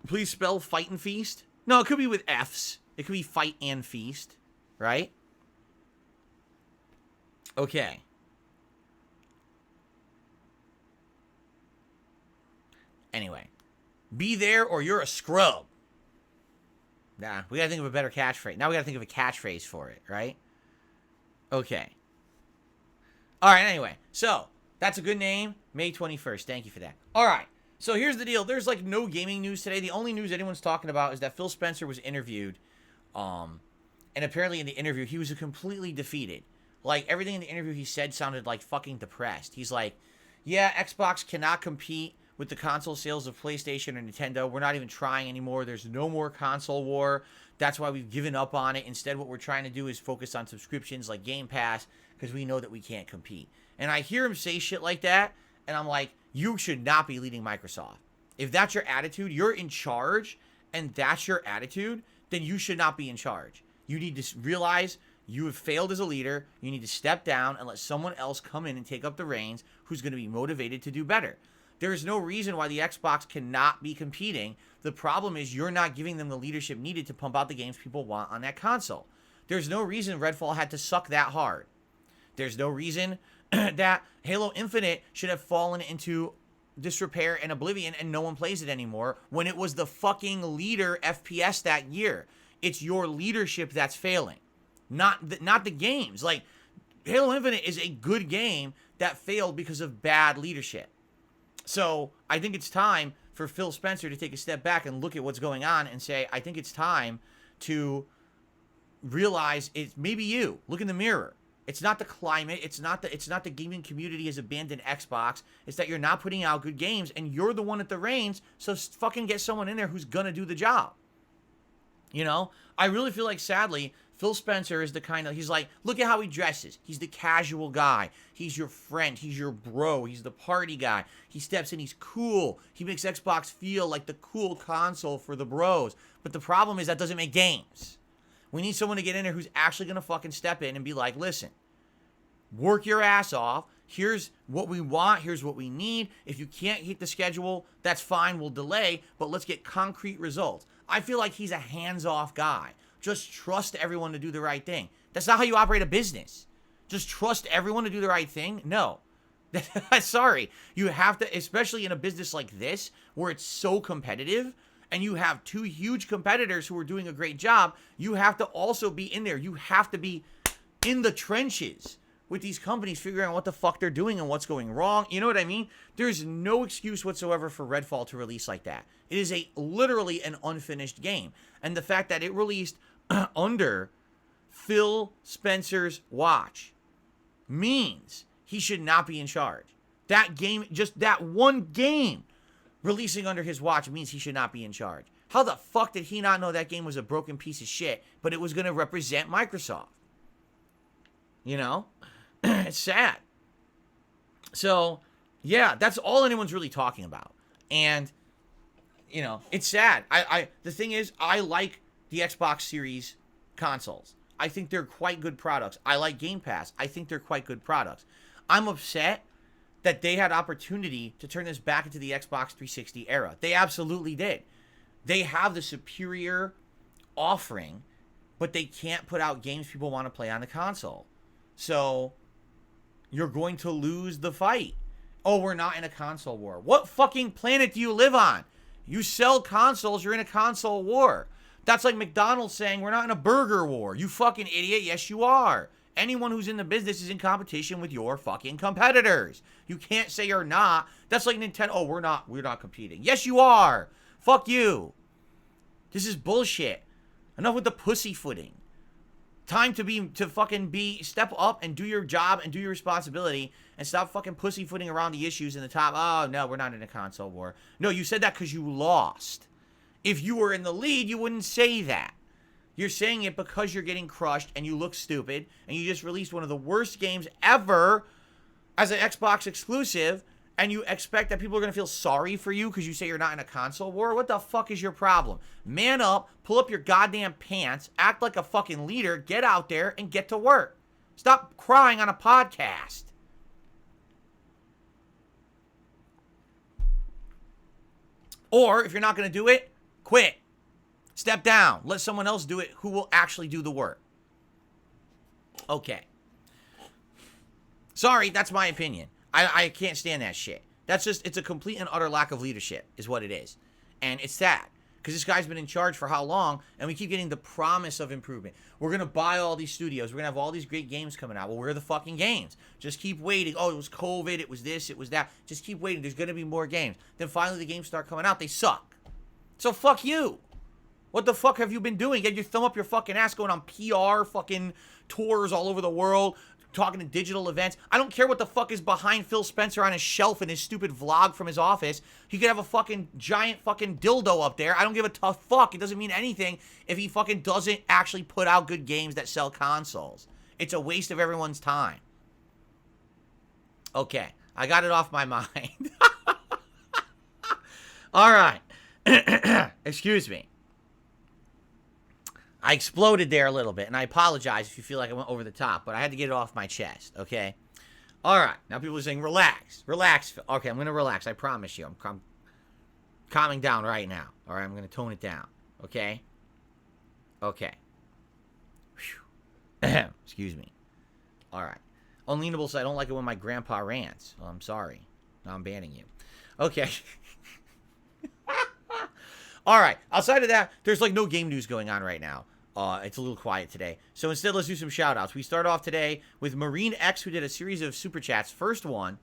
Please spell Fightin' Feast. No, it could be with F's. It could be Fight and Feast. Right? Okay. Anyway. Be there or you're a scrub. Nah, we gotta think of a better catchphrase. Now we gotta think of a catchphrase for it, right? Okay. Alright, anyway. So, that's a good name. May 21st. Thank you for that. Alright. So, here's the deal. There's, like, no gaming news today. The only news anyone's talking about is that Phil Spencer was interviewed. And apparently in the interview, he was completely defeated. Like, everything in the interview he said sounded, like, fucking depressed. He's like, yeah, Xbox cannot compete with the console sales of PlayStation or Nintendo. We're not even trying anymore. There's no more console war. That's why we've given up on it. Instead, what we're trying to do is focus on subscriptions like Game Pass because we know that we can't compete. And I hear him say shit like that, and I'm like, you should not be leading Microsoft. If that's your attitude, you're in charge, and that's your attitude, then you should not be in charge. You need to realize you have failed as a leader. You need to step down and let someone else come in and take up the reins who's going to be motivated to do better. There is no reason why the Xbox cannot be competing. The problem is you're not giving them the leadership needed to pump out the games people want on that console. There's no reason Redfall had to suck that hard. There's no reason that Halo Infinite should have fallen into disrepair and oblivion and no one plays it anymore when it was the fucking leader FPS that year. It's your leadership that's failing, not the games. Like, Halo Infinite is a good game that failed because of bad leadership. So I think it's time for Phil Spencer to take a step back and look at what's going on and say, I think it's time to realize it's maybe you. Look in the mirror. It's not the climate. It's not the gaming community has abandoned Xbox. It's that you're not putting out good games and you're the one at the reins. So fucking get someone in there who's gonna do the job. You know, I really feel like, sadly, Phil Spencer is the kind of, he's like, look at how he dresses. He's the casual guy. He's your friend. He's your bro. He's the party guy. He steps in. He's cool. He makes Xbox feel like the cool console for the bros. But the problem is that doesn't make games. We need someone to get in there who's actually going to fucking step in and be like, listen, work your ass off. Here's what we want. Here's what we need. If you can't hit the schedule, that's fine. We'll delay, but let's get concrete results. I feel like he's a hands-off guy. Just trust everyone to do the right thing. That's not how you operate a business. Just trust everyone to do the right thing? No. Sorry. You have to, especially in a business like this, where it's so competitive, and you have two huge competitors who are doing a great job, you have to also be in there. You have to be in the trenches with these companies, figuring out what the fuck they're doing and what's going wrong. You know what I mean? There's no excuse whatsoever for Redfall to release like that. It is literally an unfinished game. And the fact that it released under Phil Spencer's watch means he should not be in charge. That game, just that one game releasing under his watch means he should not be in charge. How the fuck did he not know that game was a broken piece of shit, but it was going to represent Microsoft? You know? It's sad. So, yeah, that's all anyone's really talking about. And, you know, it's sad. The thing is, I like the Xbox Series consoles. I think they're quite good products. I like Game Pass. I think they're quite good products. I'm upset that they had opportunity to turn this back into the Xbox 360 era. They absolutely did. They have the superior offering, but they can't put out games people want to play on the console. So you're going to lose the fight. Oh, we're not in a console war. What fucking planet do you live on? You sell consoles, you're in a console war. That's like McDonald's saying we're not in a burger war. You fucking idiot. Yes, you are. Anyone who's in the business is in competition with your fucking competitors. You can't say you're not. That's like Nintendo. Oh, we're not competing. Yes, you are. Fuck you. This is bullshit. Enough with the pussyfooting. Time to fucking step up and do your job and do your responsibility and stop fucking pussyfooting around the issues in the top. Oh, no, we're not in a console war. No, you said that because you lost. If you were in the lead, you wouldn't say that. You're saying it because you're getting crushed and you look stupid and you just released one of the worst games ever as an Xbox exclusive and you expect that people are going to feel sorry for you because you say you're not in a console war? What the fuck is your problem? Man up, pull up your goddamn pants, act like a fucking leader, get out there and get to work. Stop crying on a podcast. Or if you're not going to do it, quit. Step down. Let someone else do it who will actually do the work. Okay. Sorry, that's my opinion. I can't stand that shit. That's just, it's a complete and utter lack of leadership is what it is. And it's sad. Because this guy's been in charge for how long, and we keep getting the promise of improvement. We're going to buy all these studios. We're going to have all these great games coming out. Well, where are the fucking games? Just keep waiting. Oh, it was COVID. It was this. It was that. Just keep waiting. There's going to be more games. Then finally the games start coming out. They suck. So fuck you. What the fuck have you been doing? Get your thumb up your fucking ass going on PR fucking tours all over the world, talking to digital events. I don't care what the fuck is behind Phil Spencer on his shelf in his stupid vlog from his office. He could have a fucking giant fucking dildo up there. I don't give a tough fuck. It doesn't mean anything if he fucking doesn't actually put out good games that sell consoles. It's a waste of everyone's time. Okay, I got it off my mind. All right. Excuse me. I exploded there a little bit, and I apologize if you feel like I went over the top, but I had to get it off my chest, okay? All right, now people are saying, relax, relax. Okay, I'm going to relax, I promise you. I'm calming down right now, all right? I'm going to tone it down, okay? Okay. Excuse me. All right. Unleanable, so I don't like it when my grandpa rants. Oh, I'm sorry. Now I'm banning you. Okay. All right. Outside of that, there's like no game news going on right now. It's a little quiet today. So instead, let's do some shout outs. We start off today with Marine X, who did a series of super chats. First one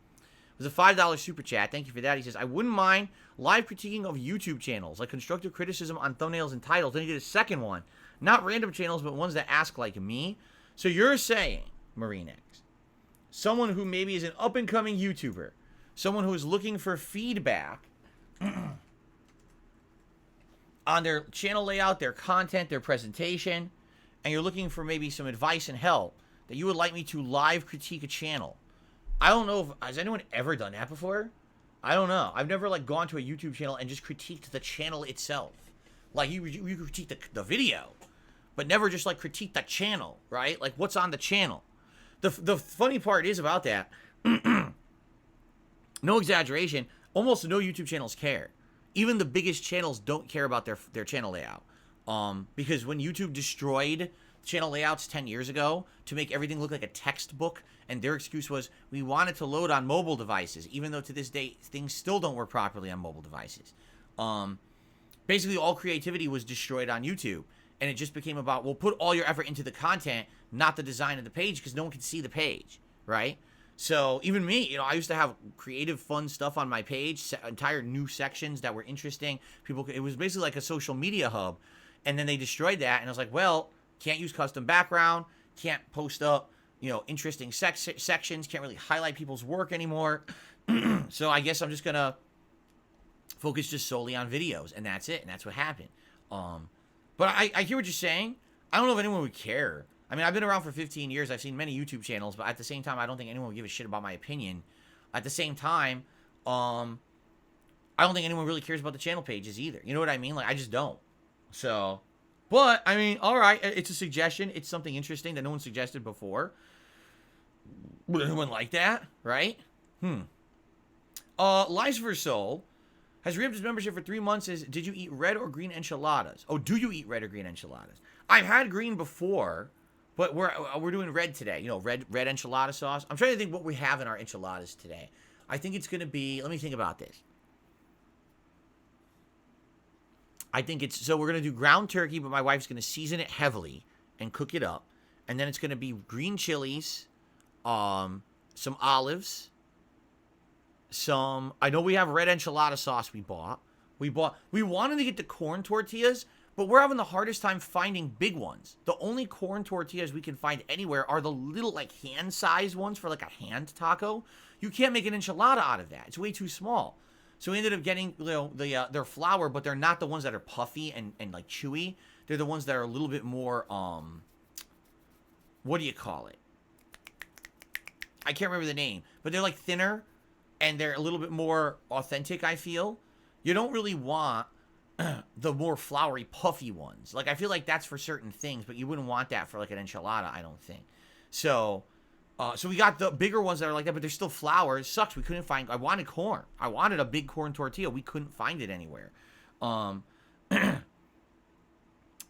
was a $5 super chat. Thank you for that. He says, I wouldn't mind live critiquing of YouTube channels, like constructive criticism on thumbnails and titles. Then he did a second one. Not random channels, but ones that ask like me. So you're saying, Marine X, someone who maybe is an up-and-coming YouTuber, someone who is looking for feedback on their channel layout, their content, their presentation, and you're looking for maybe some advice and help, that you would like me to live critique a channel. I don't know if, has anyone ever done that before? I don't know. I've never like gone to a YouTube channel and just critiqued the channel itself. Like you critique the video, but never just like critique the channel, right? Like what's on the channel. The funny part is about that, no exaggeration, almost no YouTube channels care. Even the biggest channels don't care about their channel layout. Because when YouTube destroyed channel layouts 10 years ago to make everything look like a textbook, and their excuse was, we wanted to load on mobile devices, even though to this day, things still don't work properly on mobile devices. Basically, all creativity was destroyed on YouTube, and it just became about, well, put all your effort into the content, not the design of the page, because no one can see the page, right? So even me, I used to have creative, fun stuff on my page, entire new sections that were interesting. It was basically like a social media hub, and then they destroyed that, and I was like, well, can't use custom background, can't post up, interesting sections, can't really highlight people's work anymore. So I guess I'm just gonna focus just solely on videos, and that's it, and that's what happened. But I hear what you're saying. I don't know if anyone would care. I mean, I've been around for 15 years. I've seen many YouTube channels, but at the same time, I don't think anyone would give a shit about my opinion. At the same time, I don't think anyone really cares about the channel pages either. You know what I mean? Like, I just don't. So, but, I mean, all right. It's a suggestion. It's something interesting that no one suggested before. Would anyone like that? Right? Lies for Soul has re-upped his membership for 3 months. Did you eat red or green enchiladas? Oh, do you eat red or green enchiladas? I've had green before, but we're doing red today. Red enchilada sauce. I'm trying to think what we have in our enchiladas today. I think it's going to be, let me think about this. I think so we're going to do ground turkey, but my wife's going to season it heavily and cook it up. And then it's going to be green chilies, some olives, I know we have red enchilada sauce we bought. We wanted to get the corn tortillas, but we're having the hardest time finding big ones. The only corn tortillas we can find anywhere are the little, like, hand-sized ones for, like, a hand taco. You can't make an enchilada out of that. It's way too small. So we ended up getting, their flour, but they're not the ones that are puffy and like, chewy. They're the ones that are a little bit more, what do you call it? I can't remember the name, but they're, like, thinner, and they're a little bit more authentic, I feel. You don't really want the more floury, puffy ones. Like, I feel like that's for certain things, but you wouldn't want that for, like, an enchilada, I don't think. So we got the bigger ones that are like that, but they're still flour. It sucks. We couldn't find, I wanted corn. I wanted a big corn tortilla. We couldn't find it anywhere.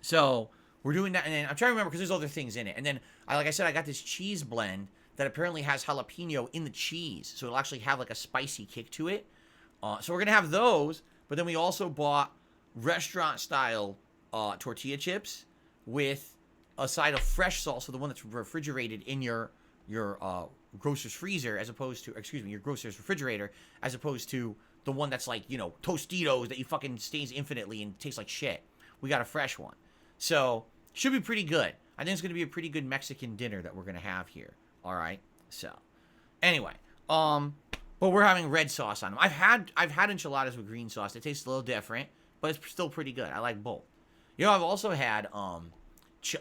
So we're doing that, and then I'm trying to remember, because there's other things in it. And then, like I said, I got this cheese blend that apparently has jalapeno in the cheese, so it'll actually have like a spicy kick to it. So we're gonna have those, but then we also bought restaurant-style tortilla chips with a side of fresh salsa, the one that's refrigerated in your grocer's freezer, as opposed to, your grocer's refrigerator, as opposed to the one that's like, Tostitos that you fucking stays infinitely and tastes like shit. We got a fresh one. So, should be pretty good. I think it's gonna be a pretty good Mexican dinner that we're gonna have here. All right. So, anyway, but we're having red sauce on them. I've had enchiladas with green sauce. It tastes a little different, but it's still pretty good. I like both. I've also had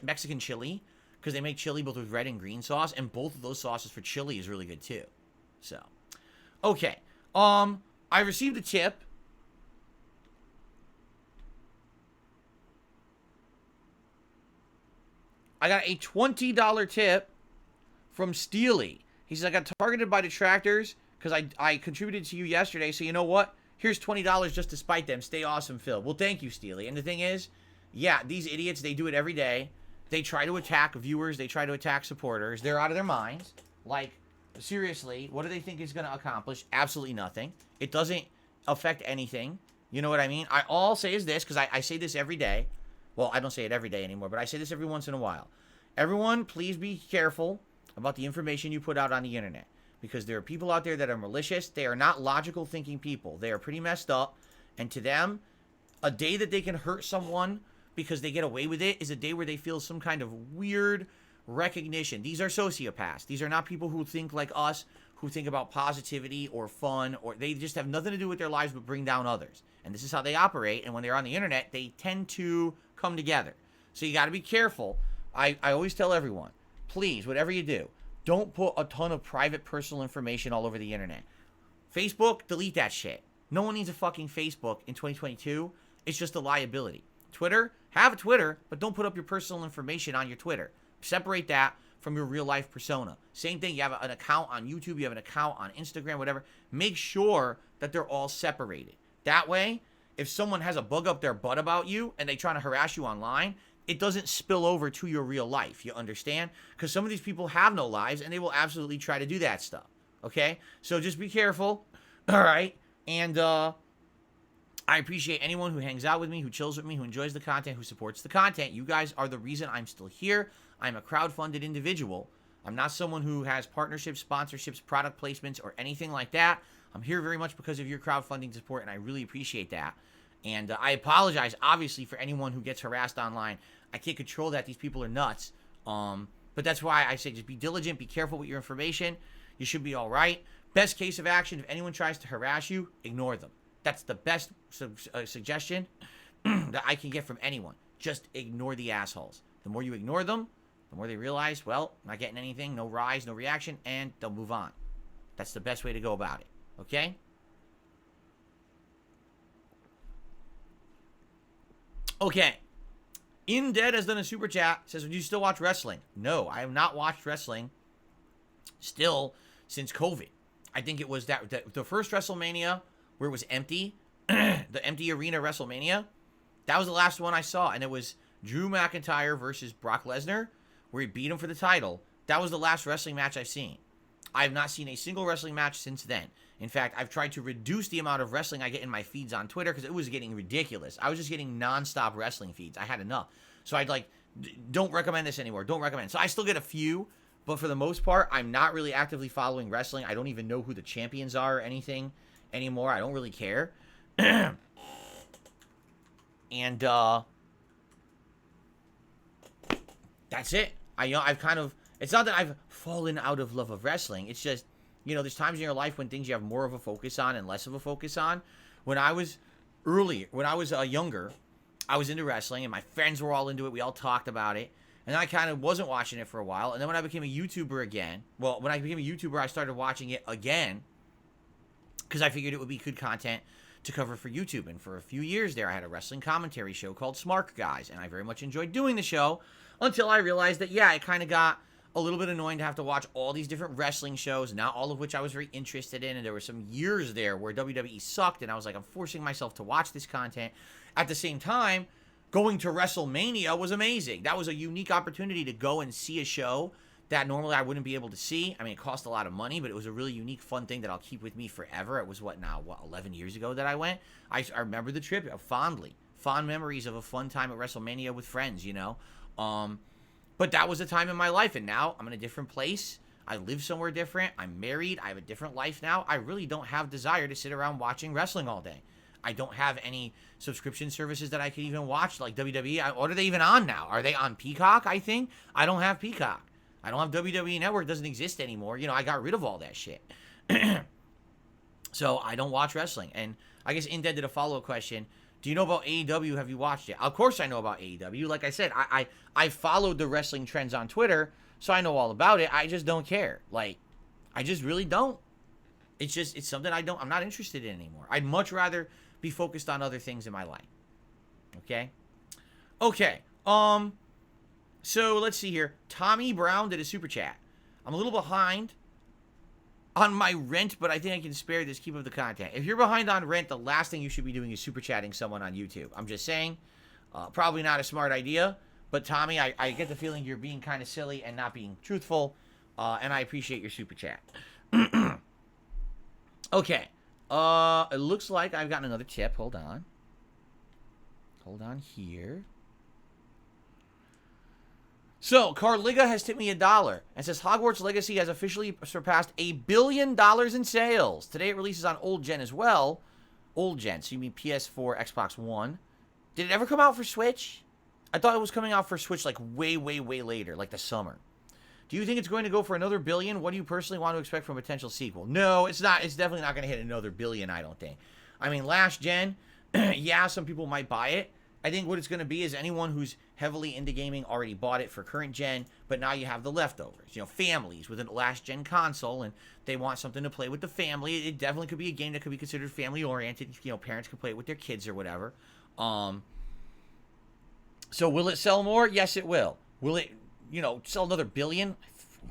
Mexican chili, because they make chili both with red and green sauce, and both of those sauces for chili is really good too. So, okay. I received a tip. I got a $20 tip from Steely. He says, I got targeted by detractors because I contributed to you yesterday. So you know what? Here's $20 just to spite them. Stay awesome, Phil. Well, thank you, Steely. And the thing is, yeah, these idiots, they do it every day. They try to attack viewers. They try to attack supporters. They're out of their minds. Like, seriously, what do they think it's going to accomplish? Absolutely nothing. It doesn't affect anything. You know what I mean? All I'll say is this, because I say this every day. Well, I don't say it every day anymore, but I say this every once in a while. Everyone, please be careful about the information you put out on the internet. Because there are people out there that are malicious. They are not logical thinking people. They are pretty messed up. And to them, a day that they can hurt someone because they get away with it is a day where they feel some kind of weird recognition. These are sociopaths. These are not people who think like us, who think about positivity or fun, or they just have nothing to do with their lives but bring down others. And this is how they operate. And when they're on the internet, they tend to come together. So you got to be careful. I always tell everyone, please, whatever you do, don't put a ton of private personal information all over the internet. Facebook, delete that shit. No one needs a fucking Facebook in 2022. It's just a liability. Twitter, have a Twitter, but don't put up your personal information on your Twitter. Separate that from your real life persona. Same thing, you have an account on YouTube, you have an account on Instagram, whatever. Make sure that they're all separated. That way, if someone has a bug up their butt about you and they're trying to harass you online, it doesn't spill over to your real life. You understand? Because some of these people have no lives and they will absolutely try to do that stuff. Okay? So just be careful. All right? And I appreciate anyone who hangs out with me, who chills with me, who enjoys the content, who supports the content. You guys are the reason I'm still here. I'm a crowdfunded individual. I'm not someone who has partnerships, sponsorships, product placements, or anything like that. I'm here very much because of your crowdfunding support, and I really appreciate that. And I apologize, obviously, for anyone who gets harassed online. I can't control that. These people are nuts. But that's why I say just be diligent, be careful with your information. You should be all right. Best case of action, if anyone tries to harass you, ignore them. That's the best suggestion that I can get from anyone. Just ignore the assholes. The more you ignore them, the more they realize, well, not getting anything, no rise, no reaction, and they'll move on. That's the best way to go about it. Okay? Okay. Indead has done a super chat. Says, would you still watch wrestling? No, I have not watched wrestling still since COVID. I think it was the first WrestleMania where it was empty, the empty arena WrestleMania. That was the last one I saw, and it was Drew McIntyre versus Brock Lesnar, where he beat him for the title. That was the last wrestling match I've seen. I have not seen a single wrestling match since then. In fact, I've tried to reduce the amount of wrestling I get in my feeds on Twitter because it was getting ridiculous. I was just getting nonstop wrestling feeds. I had enough. So I'd like, don't recommend this anymore. Don't recommend. So I still get a few, but for the most part, I'm not really actively following wrestling. I don't even know who the champions are or anything anymore. I don't really care. And, that's it. I've kind of, it's not that I've fallen out of love of wrestling. It's just, there's times in your life when things you have more of a focus on and less of a focus on. When I was younger, I was into wrestling and my friends were all into it. We all talked about it. And then I kind of wasn't watching it for a while. And then when I became a YouTuber again, when I became a YouTuber, I started watching it again because I figured it would be good content to cover for YouTube. And for a few years there, I had a wrestling commentary show called Smart Guys. And I very much enjoyed doing the show until I realized that, it kind of got a little bit annoying to have to watch all these different wrestling shows, not all of which I was very interested in. And there were some years there where WWE sucked. And I was like, I'm forcing myself to watch this content. At the same time, going to WrestleMania was amazing. That was a unique opportunity to go and see a show that normally I wouldn't be able to see. I mean, it cost a lot of money, but it was a really unique, fun thing that I'll keep with me forever. It was 11 years ago that I went. I remember the trip fondly. Fond memories of a fun time at WrestleMania with friends, But that was a time in my life, and now I'm in a different place. I live somewhere different. I'm married. I have a different life now. I really don't have desire to sit around watching wrestling all day. I don't have any subscription services that I could even watch, like WWE. What are they even on now? Are they on Peacock, I think? I don't have Peacock. I don't have WWE Network. It doesn't exist anymore. I got rid of all that shit. So I don't watch wrestling. And I guess Inded did a follow-up question. Do you know about AEW? Have you watched it? Of course I know about AEW. Like I said, I followed the wrestling trends on Twitter, so I know all about it. I just don't care. I just really don't. It's something I'm not interested in anymore. I'd much rather be focused on other things in my life. Okay? So let's see here. Tommy Brown did a super chat. I'm a little behind on my rent, but I think I can spare this. Keep up the content. If you're behind on rent, the last thing you should be doing is super chatting someone on YouTube. I'm just saying. Probably not a smart idea. But Tommy, I get the feeling you're being kind of silly and not being truthful. And I appreciate your super chat. Okay. It looks like I've gotten another tip. Hold on. Hold on here. So, Carliga has tipped me $1 and says Hogwarts Legacy has officially surpassed $1 billion in sales. Today it releases on old gen as well. Old gen, so you mean PS4, Xbox One. Did it ever come out for Switch? I thought it was coming out for Switch like way, way, way later, like the summer. Do you think it's going to go for another billion? What do you personally want to expect from a potential sequel? No, it's not. It's definitely not going to hit another billion, I don't think. I mean, last gen, yeah, some people might buy it. I think what it's going to be is anyone who's heavily into gaming already bought it for current gen, but now you have the leftovers. You know, families with a last gen console, and they want something to play with the family. It definitely could be a game that could be considered family oriented. You know, parents could play it with their kids or whatever. So will it sell more? Yes, it will. Will it, you know, sell another billion?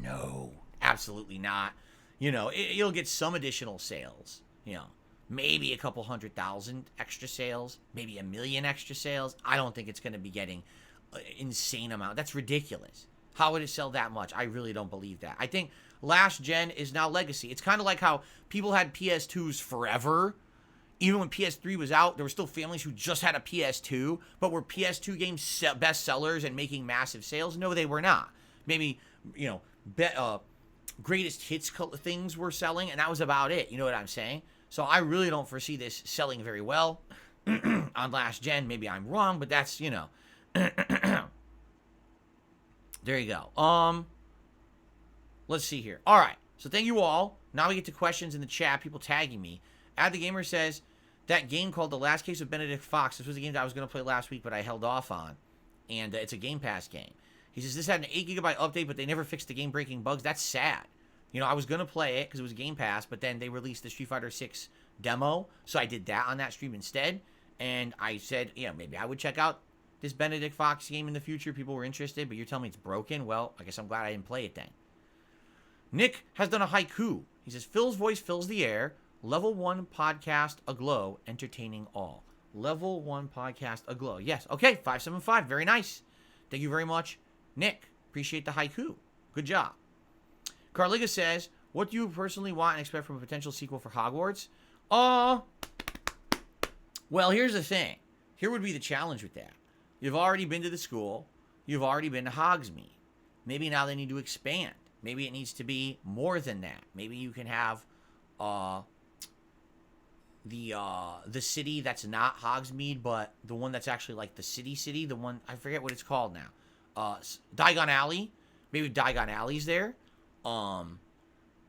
No, absolutely not. You know, it'll get some additional sales. You know, maybe a couple 100,000 extra sales, maybe 1 million extra sales. I don't think it's going to be getting an insane amount. That's ridiculous. How would it sell that much? I really don't believe that. I think last gen is now legacy. It's kind of like how people had PS2s forever. Even when PS3 was out, there were still families who just had a PS2, but were PS2 games best sellers and making massive sales? No, they were not. Maybe, you know, greatest hits things were selling, and that was about it. You know what I'm saying? So I really don't foresee this selling very well on last gen. Maybe I'm wrong, but that's, you know. There you go. Let's see here. All right. So thank you all. Now we get to questions in the chat. People tagging me. Ad the Gamer says, that game called The Last Case of Benedict Fox. This was a game that I was going to play last week, but I held off on. And it's a Game Pass game. He says, this had an 8GB update, but they never fixed the game-breaking bugs. That's sad. You know, I was going to play it because it was Game Pass, but then they released the Street Fighter 6 demo. So I did that on that stream instead. And I said, yeah, maybe I would check out this Benedict Fox game in the future. People were interested, but you're telling me it's broken? Well, I guess I'm glad I didn't play it then. Nick has done a haiku. He says, Phil's voice fills the air. Level 1 podcast aglow, entertaining all. Level 1 podcast aglow. Yes. Okay, 575. Very nice. Thank you very much, Nick. Appreciate the haiku. Good job. Carliga says, what do you personally want and expect from a potential sequel for Hogwarts? Well, here's the thing. Here would be the challenge with that. You've already been to the school. You've already been to Hogsmeade. Maybe now they need to expand. Maybe it needs to be more than that. Maybe you can have the city that's not Hogsmeade, but the one that's actually like the city, the one, I forget what it's called now. Diagon Alley. Maybe Diagon Alley's there.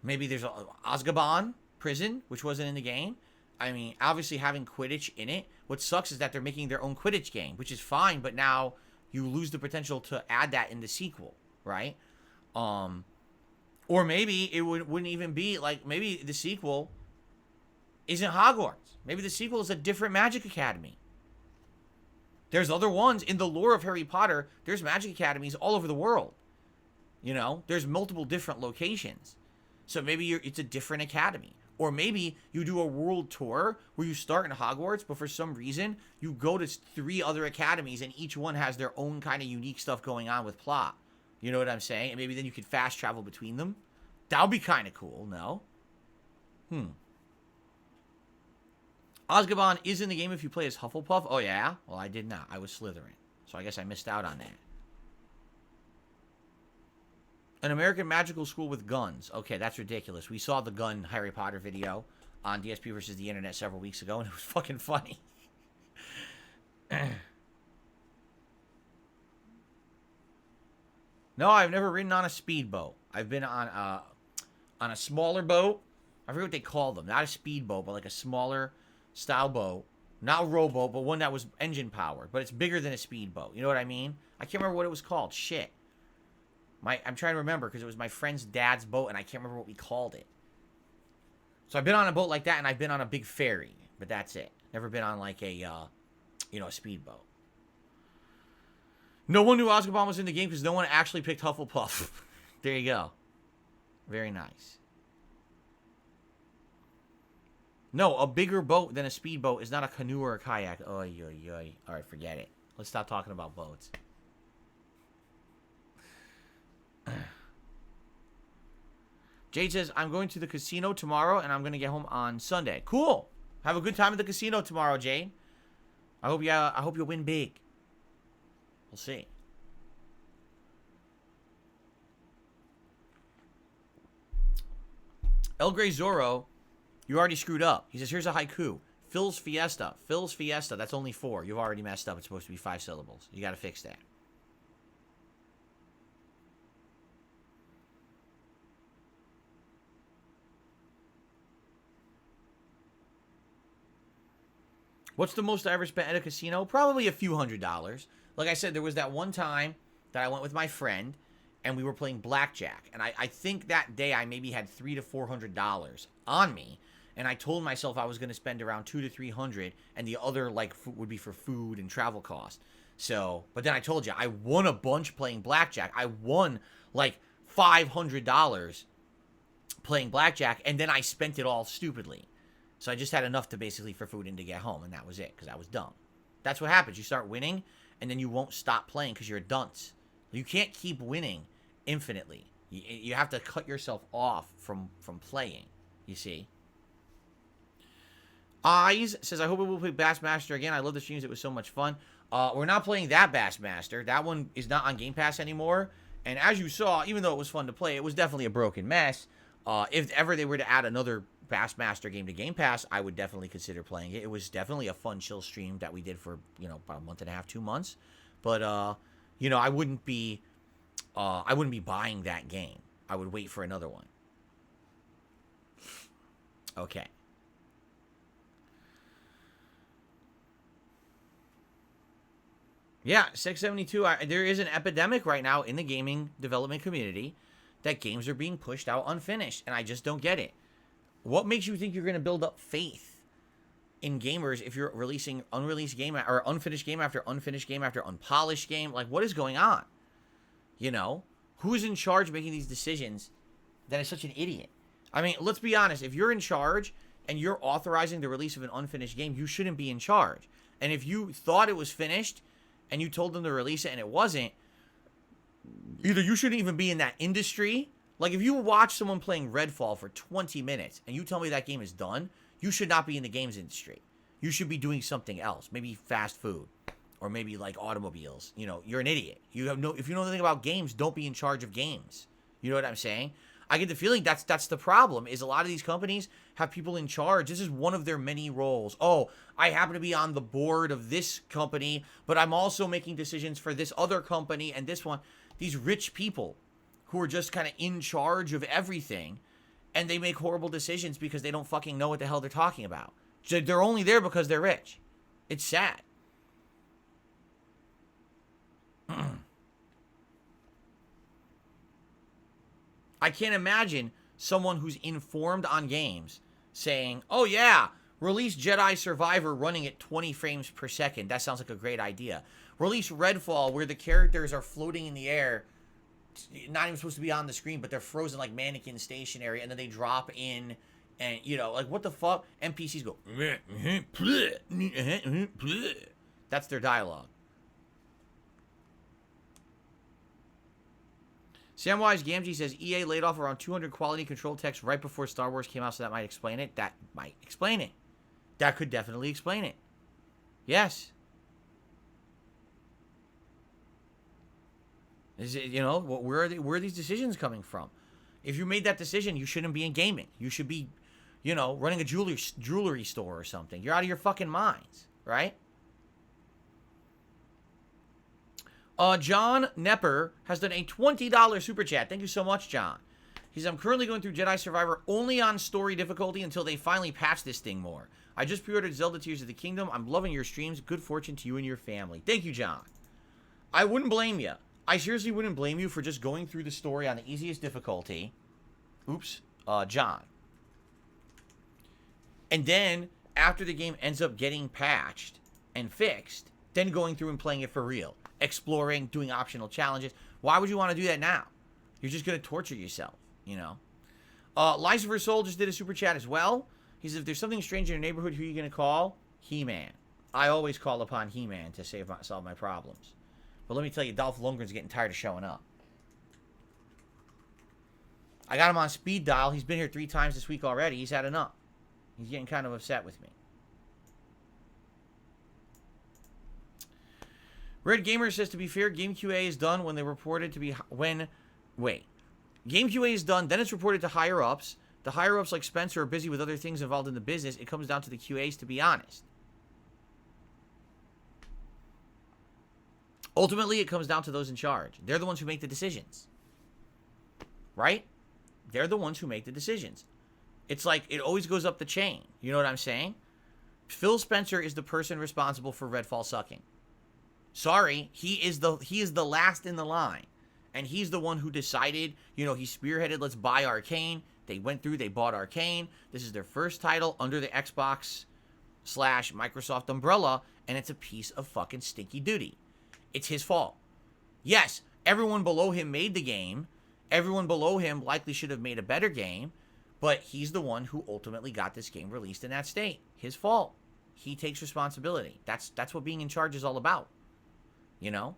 Maybe there's a Azkaban prison, which wasn't in the game. I mean, obviously having Quidditch in it. What sucks is that they're making their own Quidditch game, which is fine, but now you lose the potential to add that in the sequel, right? Or maybe it wouldn't even be, like, maybe the sequel isn't Hogwarts. Maybe the sequel is a different Magic Academy. There's other ones in the lore of Harry Potter. There's Magic Academies all over the world. You know, there's multiple different locations. So maybe it's a different academy. Or maybe you do a world tour where you start in Hogwarts, but for some reason you go to 3 other academies and each one has their own kind of unique stuff going on with plot. You know what I'm saying? And maybe then you could fast travel between them. That would be kind of cool, no? Azkaban is in the game if you play as Hufflepuff. Oh, yeah? Well, I did not. I was Slytherin. So I guess I missed out on that. An American magical school with guns. Okay, that's ridiculous. We saw the gun Harry Potter video on DSP versus the Internet several weeks ago, and it was fucking funny. No, I've never ridden on a speedboat. I've been on a smaller boat. I forget what they call them. Not a speedboat, but like a smaller style boat. Not a rowboat, but one that was engine powered. But it's bigger than a speedboat. You know what I mean? I can't remember what it was called. Shit. I'm trying to remember because it was my friend's dad's boat, and I can't remember what we called it. So I've been on a boat like that, and I've been on a big ferry. But that's it. Never been on like a, a speedboat. No one knew Azkaban was in the game because no one actually picked Hufflepuff. There you go. Very nice. No, a bigger boat than a speedboat is not a canoe or a kayak. Oy, oy, oy. All right, forget it. Let's stop talking about boats. Jade says, I'm going to the casino tomorrow, and I'm going to get home on Sunday. Cool. Have a good time at the casino tomorrow, Jade. I hope you win big. We'll see. El Grey Zorro, you already screwed up. He says, here's a haiku. Phil's Fiesta. Phil's Fiesta. That's only 4. You've already messed up. It's supposed to be 5 syllables. You got to fix that. What's the most I ever spent at a casino? Probably a few $100s. Like I said, there was that one time that I went with my friend, and we were playing blackjack. And I think that day I maybe had $300 to $400 on me. And I told myself I was going to spend around $200 to $300, and the other like would be for food and travel costs. So, but then I told you I won a bunch playing blackjack. I won like $500 playing blackjack, and then I spent it all stupidly. So I just had enough to basically for food and to get home, and that was it, because I was dumb. That's what happens. You start winning, and then you won't stop playing because you're a dunce. You can't keep winning infinitely. You have to cut yourself off from playing, you see. Eyes says, I hope we will play Bassmaster again. I love the streams. It was so much fun. We're not playing that Bassmaster. That one is not on Game Pass anymore. And as you saw, even though it was fun to play, it was definitely a broken mess. If ever they were to add another Bassmaster game to Game Pass, I would definitely consider playing it. It was definitely a fun chill stream that we did for, about a month and a half, 2 months. But, I wouldn't be buying that game. I would wait for another one. Okay. Yeah, 672. There is an epidemic right now in the gaming development community that games are being pushed out unfinished, and I just don't get it. What makes you think you're going to build up faith in gamers if you're releasing unreleased game or unfinished game after unfinished game after unpolished game? Like, what is going on? Who's in charge making these decisions that is such an idiot? I mean, let's be honest. If you're in charge and you're authorizing the release of an unfinished game, you shouldn't be in charge. And if you thought it was finished and you told them to release it and it wasn't, either you shouldn't even be in that industry. Like, if you watch someone playing Redfall for 20 minutes and you tell me that game is done, you should not be in the games industry. You should be doing something else. Maybe fast food. Or maybe, like, automobiles. You're an idiot. If you know anything about games, don't be in charge of games. You know what I'm saying? I get the feeling that's the problem, is a lot of these companies have people in charge. This is one of their many roles. Oh, I happen to be on the board of this company, but I'm also making decisions for this other company and this one. These rich people who are just kind of in charge of everything, and they make horrible decisions because they don't fucking know what the hell they're talking about. They're only there because they're rich. It's sad. I can't imagine someone who's informed on games saying, oh yeah, release Jedi Survivor running at 20 frames per second. That sounds like a great idea. Release Redfall where the characters are floating in the air, not even supposed to be on the screen, but they're frozen like mannequins stationary, and then they drop in, and like, what the fuck? NPCs go, that's their dialogue. Samwise Gamgee says EA laid off around 200 quality control techs right before Star Wars came out, so that might explain it. That might explain it. That could definitely explain it. Yes. Is it, where are these decisions coming from? If you made that decision, you shouldn't be in gaming. You should be, running a jewelry store or something. You're out of your fucking minds, right? John Nepper has done a $20 super chat. Thank you so much, John. He says, I'm currently going through Jedi Survivor only on story difficulty until they finally patch this thing more. I just pre-ordered Zelda Tears of the Kingdom. I'm loving your streams. Good fortune to you and your family. Thank you, John. I wouldn't blame you. I seriously wouldn't blame you for just going through the story on the easiest difficulty. Oops. John. And then, after the game ends up getting patched and fixed, then going through and playing it for real, exploring, doing optional challenges. Why would you want to do that now? You're just going to torture yourself, you know? Lucifer Soul just did a super chat as well. He says, if there's something strange in your neighborhood, who are you going to call? He-Man. I always call upon He-Man to solve my problems. But let me tell you, Dolph Lundgren's getting tired of showing up. I got him on speed dial. He's been here 3 times this week already. He's had enough. He's getting kind of upset with me. Red Gamer says, to be fair, Game QA is done when they reported to be... Game QA is done, then it's reported to higher-ups. The higher-ups like Spencer are busy with other things involved in the business. It comes down to the QAs, to be honest. Ultimately, it comes down to those in charge. They're the ones who make the decisions. Right? They're the ones who make the decisions. It's like, it always goes up the chain. You know what I'm saying? Phil Spencer is the person responsible for Redfall sucking. Sorry, he is the last in the line. And he's the one who decided, you know, he spearheaded, let's buy Arcane. They went through, they bought Arcane. This is their first title under the Xbox/Microsoft umbrella, and it's a piece of fucking stinky duty. It's his fault. Yes, everyone below him made the game. Everyone below him likely should have made a better game, but he's the one who ultimately got this game released in that state. His fault. He takes responsibility. That's what being in charge is all about. You know?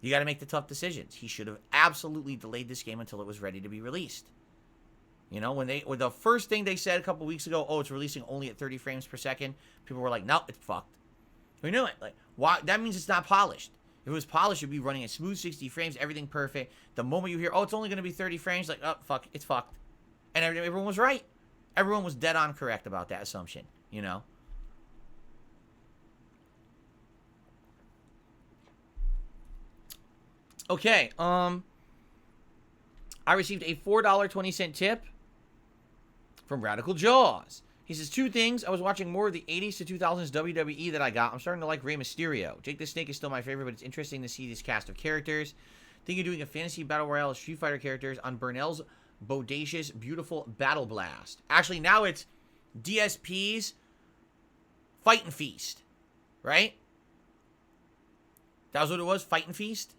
You got to make the tough decisions. He should have absolutely delayed this game until it was ready to be released. You know, when the first thing they said a couple weeks ago, oh, it's releasing only at 30 frames per second, people were like, no, it's fucked. We knew it. Like, why? That means it's not polished. If it was polished, it'd be running at smooth 60 frames, everything perfect. The moment you hear, oh, it's only going to be 30 frames, like, oh, fuck, it's fucked. And everyone was right. Everyone was dead on correct about that assumption, you know? Okay, I received a $4.20 tip from Radical Jaws. He says, 2 things. I was watching more of the 80s to 2000s WWE that I got. I'm starting to like Rey Mysterio. Jake the Snake is still my favorite, but it's interesting to see this cast of characters. Think you're doing a fantasy battle royale of Street Fighter characters on Burnell's bodacious, beautiful Battle Blast. Actually, now it's DSP's Fight and Feast, right? That was what it was, Fight and Feast?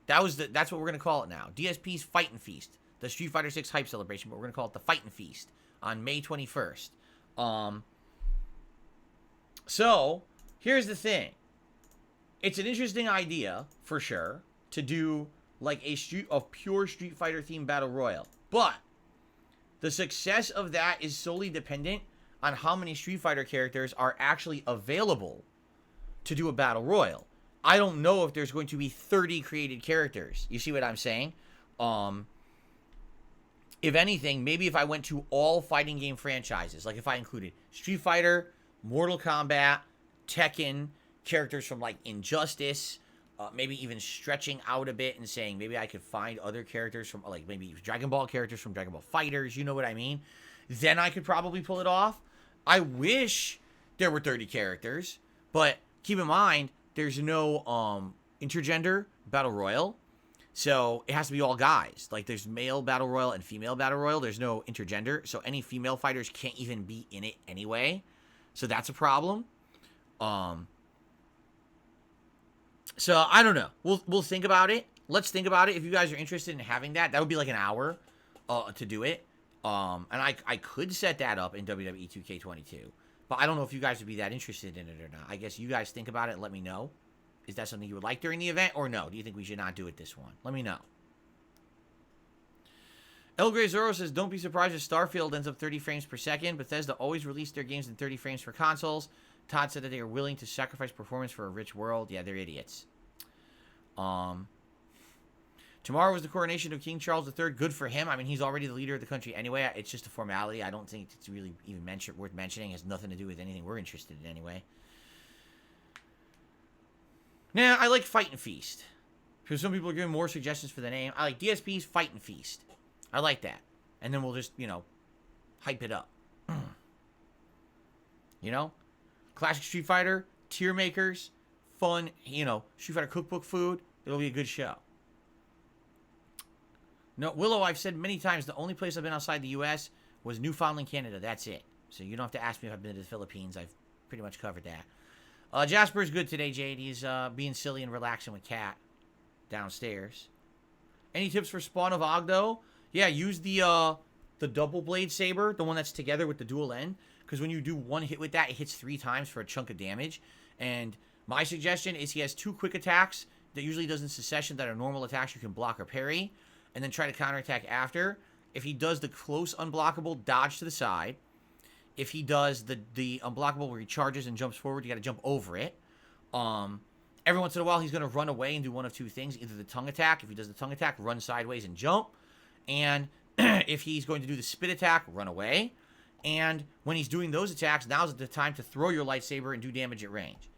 That's what we're going to call it now. DSP's Fight and Feast. The Street Fighter 6 hype celebration, but we're going to call it the Fight and Feast on May 21st. So, here's the thing. It's an interesting idea, for sure, to do like a pure Street Fighter themed battle royale. But the success of that is solely dependent on how many Street Fighter characters are actually available to do a battle royale. I don't know if there's going to be 30 created characters. You see what I'm saying? If anything, maybe if I went to all fighting game franchises, like if I included Street Fighter, Mortal Kombat, Tekken, characters from like Injustice, maybe even stretching out a bit and saying maybe I could find other characters from like maybe Dragon Ball characters from Dragon Ball Fighters, you know what I mean? Then I could probably pull it off. I wish there were 30 characters, but keep in mind, there's no intergender battle royale. So it has to be all guys. Like there's male battle royale and female battle royale. There's no intergender. So any female fighters can't even be in it anyway. So that's a problem. So I don't know. We'll think about it. Let's think about it. If you guys are interested in having that would be like an hour to do it. And I could set that up in WWE 2K22. But I don't know if you guys would be that interested in it or not. I guess you guys think about it and let me know. Is that something you would like during the event or no? Do you think we should not do it this one? Let me know. El Grey Zoro says, don't be surprised if Starfield ends up 30 frames per second. Bethesda always released their games in 30 frames for consoles. Todd said that they are willing to sacrifice performance for a rich world. Yeah, they're idiots. Tomorrow was the coronation of King Charles III. Good for him. I mean, he's already the leader of the country anyway. It's just a formality. I don't think it's really even worth mentioning. It has nothing to do with anything we're interested in anyway. Now, I like Fight and Feast. Because some people are giving more suggestions for the name. I like DSP's Fight and Feast. I like that. And then we'll just, hype it up. Classic Street Fighter, tier makers, fun, Street Fighter cookbook food. It'll be a good show. No, Willow, I've said many times, the only place I've been outside the U.S. was Newfoundland, Canada. That's it. So you don't have to ask me if I've been to the Philippines. I've pretty much covered that. Jasper's good today, Jade. He's being silly and relaxing with Cat downstairs. Any tips for Spawn of Ogdo? Yeah, use the double blade saber, the one that's together with the dual end. Because when you do one hit with that, it hits 3 times for a chunk of damage. And my suggestion is he has 2 quick attacks that usually does in succession that are normal attacks you can block or parry. And then try to counterattack after. If he does the close unblockable, dodge to the side. If he does the unblockable where he charges and jumps forward, you got to jump over it. Every once in a while, he's going to run away and do one of 2 things. Either the tongue attack. If he does the tongue attack, run sideways and jump. And if he's going to do the spit attack, run away. And when he's doing those attacks, now's the time to throw your lightsaber and do damage at range.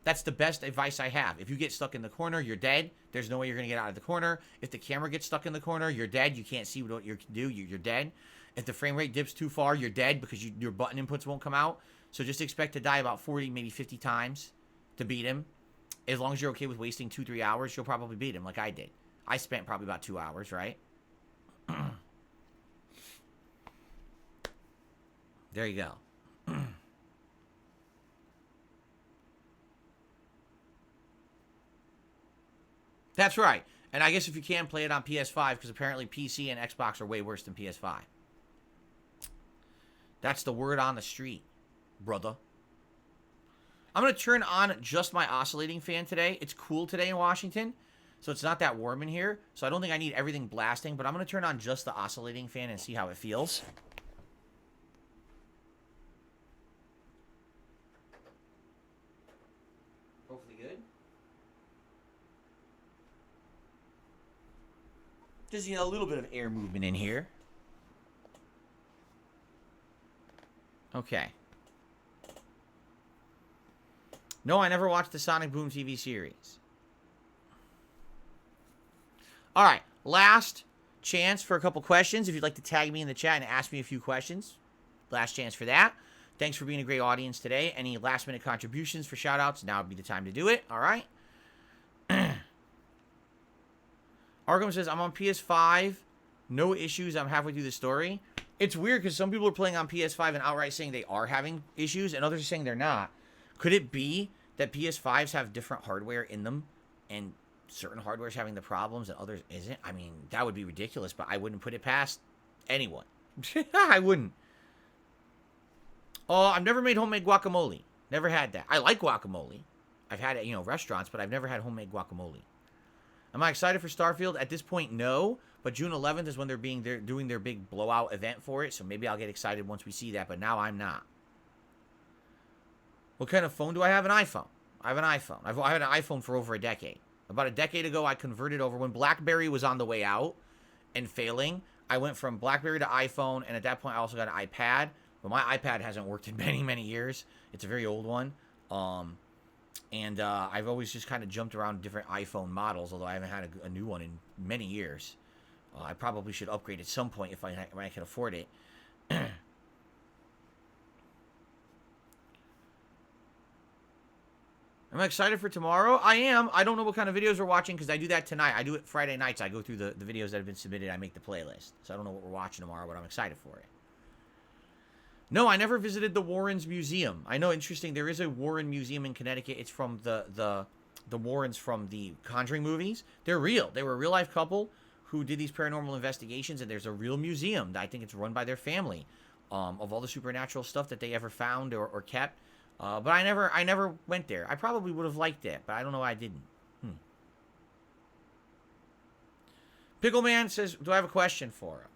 That's the best advice I have. If you get stuck in the corner, you're dead. There's no way you're going to get out of the corner. If the camera gets stuck in the corner, you're dead. You can't see what you can do. You're dead. If the frame rate dips too far, you're dead because your button inputs won't come out. So just expect to die about 40, maybe 50 times to beat him. As long as you're okay with wasting 2-3 hours, you'll probably beat him like I did. I spent probably about 2 hours, right? There you go. That's right. And I guess if you can, play it on PS5, because apparently PC and Xbox are way worse than PS5. That's the word on the street, brother. I'm going to turn on just my oscillating fan today. It's cool today in Washington, so it's not that warm in here. So I don't think I need everything blasting, but I'm going to turn on just the oscillating fan and see how it feels. Hopefully good. Just, a little bit of air movement in here. Okay. No, I never watched the Sonic Boom TV series. All right. Last chance for a couple questions. If you'd like to tag me in the chat and ask me a few questions. Last chance for that. Thanks for being a great audience today. Any last minute contributions for shout outs? Now would be the time to do it. All right. Arkham says, I'm on PS5. No issues. I'm halfway through the story. It's weird because some people are playing on PS5 and outright saying they are having issues, and others are saying they're not. Could it be that PS5s have different hardware in them, and certain hardware is having the problems and others isn't? I mean, that would be ridiculous, but I wouldn't put it past anyone. I wouldn't. Oh, I've never made homemade guacamole. Never had that. I like guacamole. I've had it, restaurants, but I've never had homemade guacamole. Am I excited for Starfield? At this point, no. But June 11th is when they're doing their big blowout event for it. So maybe I'll get excited once we see that. But now I'm not. What kind of phone do I have? An iPhone. I have an iPhone. I've had an iPhone for over a decade. About a decade ago, I converted over. When BlackBerry was on the way out and failing, I went from BlackBerry to iPhone. And at that point, I also got an iPad. But my iPad hasn't worked in many, many years. It's a very old one. And I've always just kind of jumped around different iPhone models, although I haven't had a new one in many years. I probably should upgrade at some point if I can afford it. Am I excited for tomorrow? I am. I don't know what kind of videos we're watching because I do that tonight. I do it Friday nights. I go through the videos that have been submitted. I make the playlist. So I don't know what we're watching tomorrow, but I'm excited for it. No, I never visited the Warrens Museum. I know, interesting. There is a Warren Museum in Connecticut. It's from the Warrens from the Conjuring movies. They're real. They were a real-life couple who did these paranormal investigations, and there's a real museum. I think it's run by their family of all the supernatural stuff that they ever found or kept. But I never went there. I probably would have liked it, but I don't know why I didn't. Pickleman says, do I have a question for him?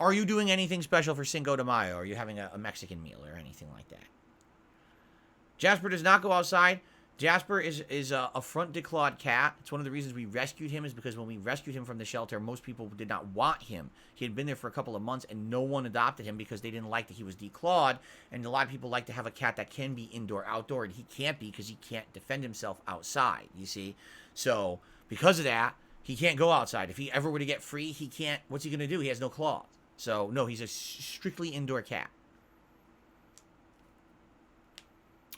Are you doing anything special for Cinco de Mayo? Are you having a Mexican meal or anything like that? Jasper does not go outside. Jasper is a front declawed cat. It's one of the reasons we rescued him is because when we rescued him from the shelter, most people did not want him. He had been there for a couple of months, and no one adopted him because they didn't like that he was declawed. And a lot of people like to have a cat that can be indoor-outdoor, and he can't be because he can't defend himself outside, you see? So, because of that, he can't go outside. If he ever were to get free, he can't. What's he going to do? He has no claws. So, no, he's a strictly indoor cat.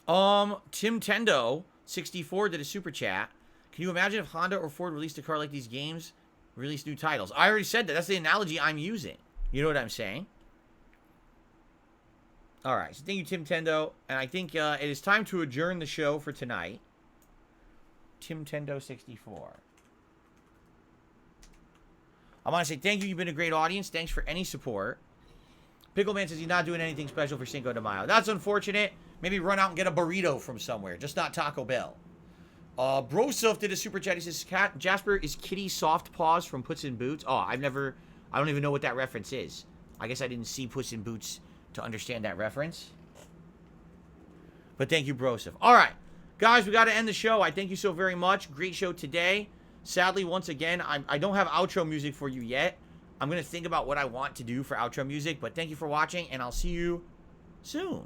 Tim Tendo, 64, did a super chat. Can you imagine if Honda or Ford released a car like these games, released new titles? I already said that. That's the analogy I'm using. You know what I'm saying? All right. So thank you, Tim Tendo. And I think it is time to adjourn the show for tonight. Tim Tendo 64. I want to say thank you. You've been a great audience. Thanks for any support. Pickleman says he's not doing anything special for Cinco de Mayo. That's unfortunate. Maybe run out and get a burrito from somewhere. Just not Taco Bell. Brosuf did a super chat. He says, Jasper, is Kitty soft paws from Puss in Boots? Oh, I don't even know what that reference is. I guess I didn't see Puss in Boots to understand that reference. But thank you, Brosif. All right. Guys, we got to end the show. I thank you so very much. Great show today. Sadly, once again, I don't have outro music for you yet. I'm going to think about what I want to do for outro music. But thank you for watching, and I'll see you soon.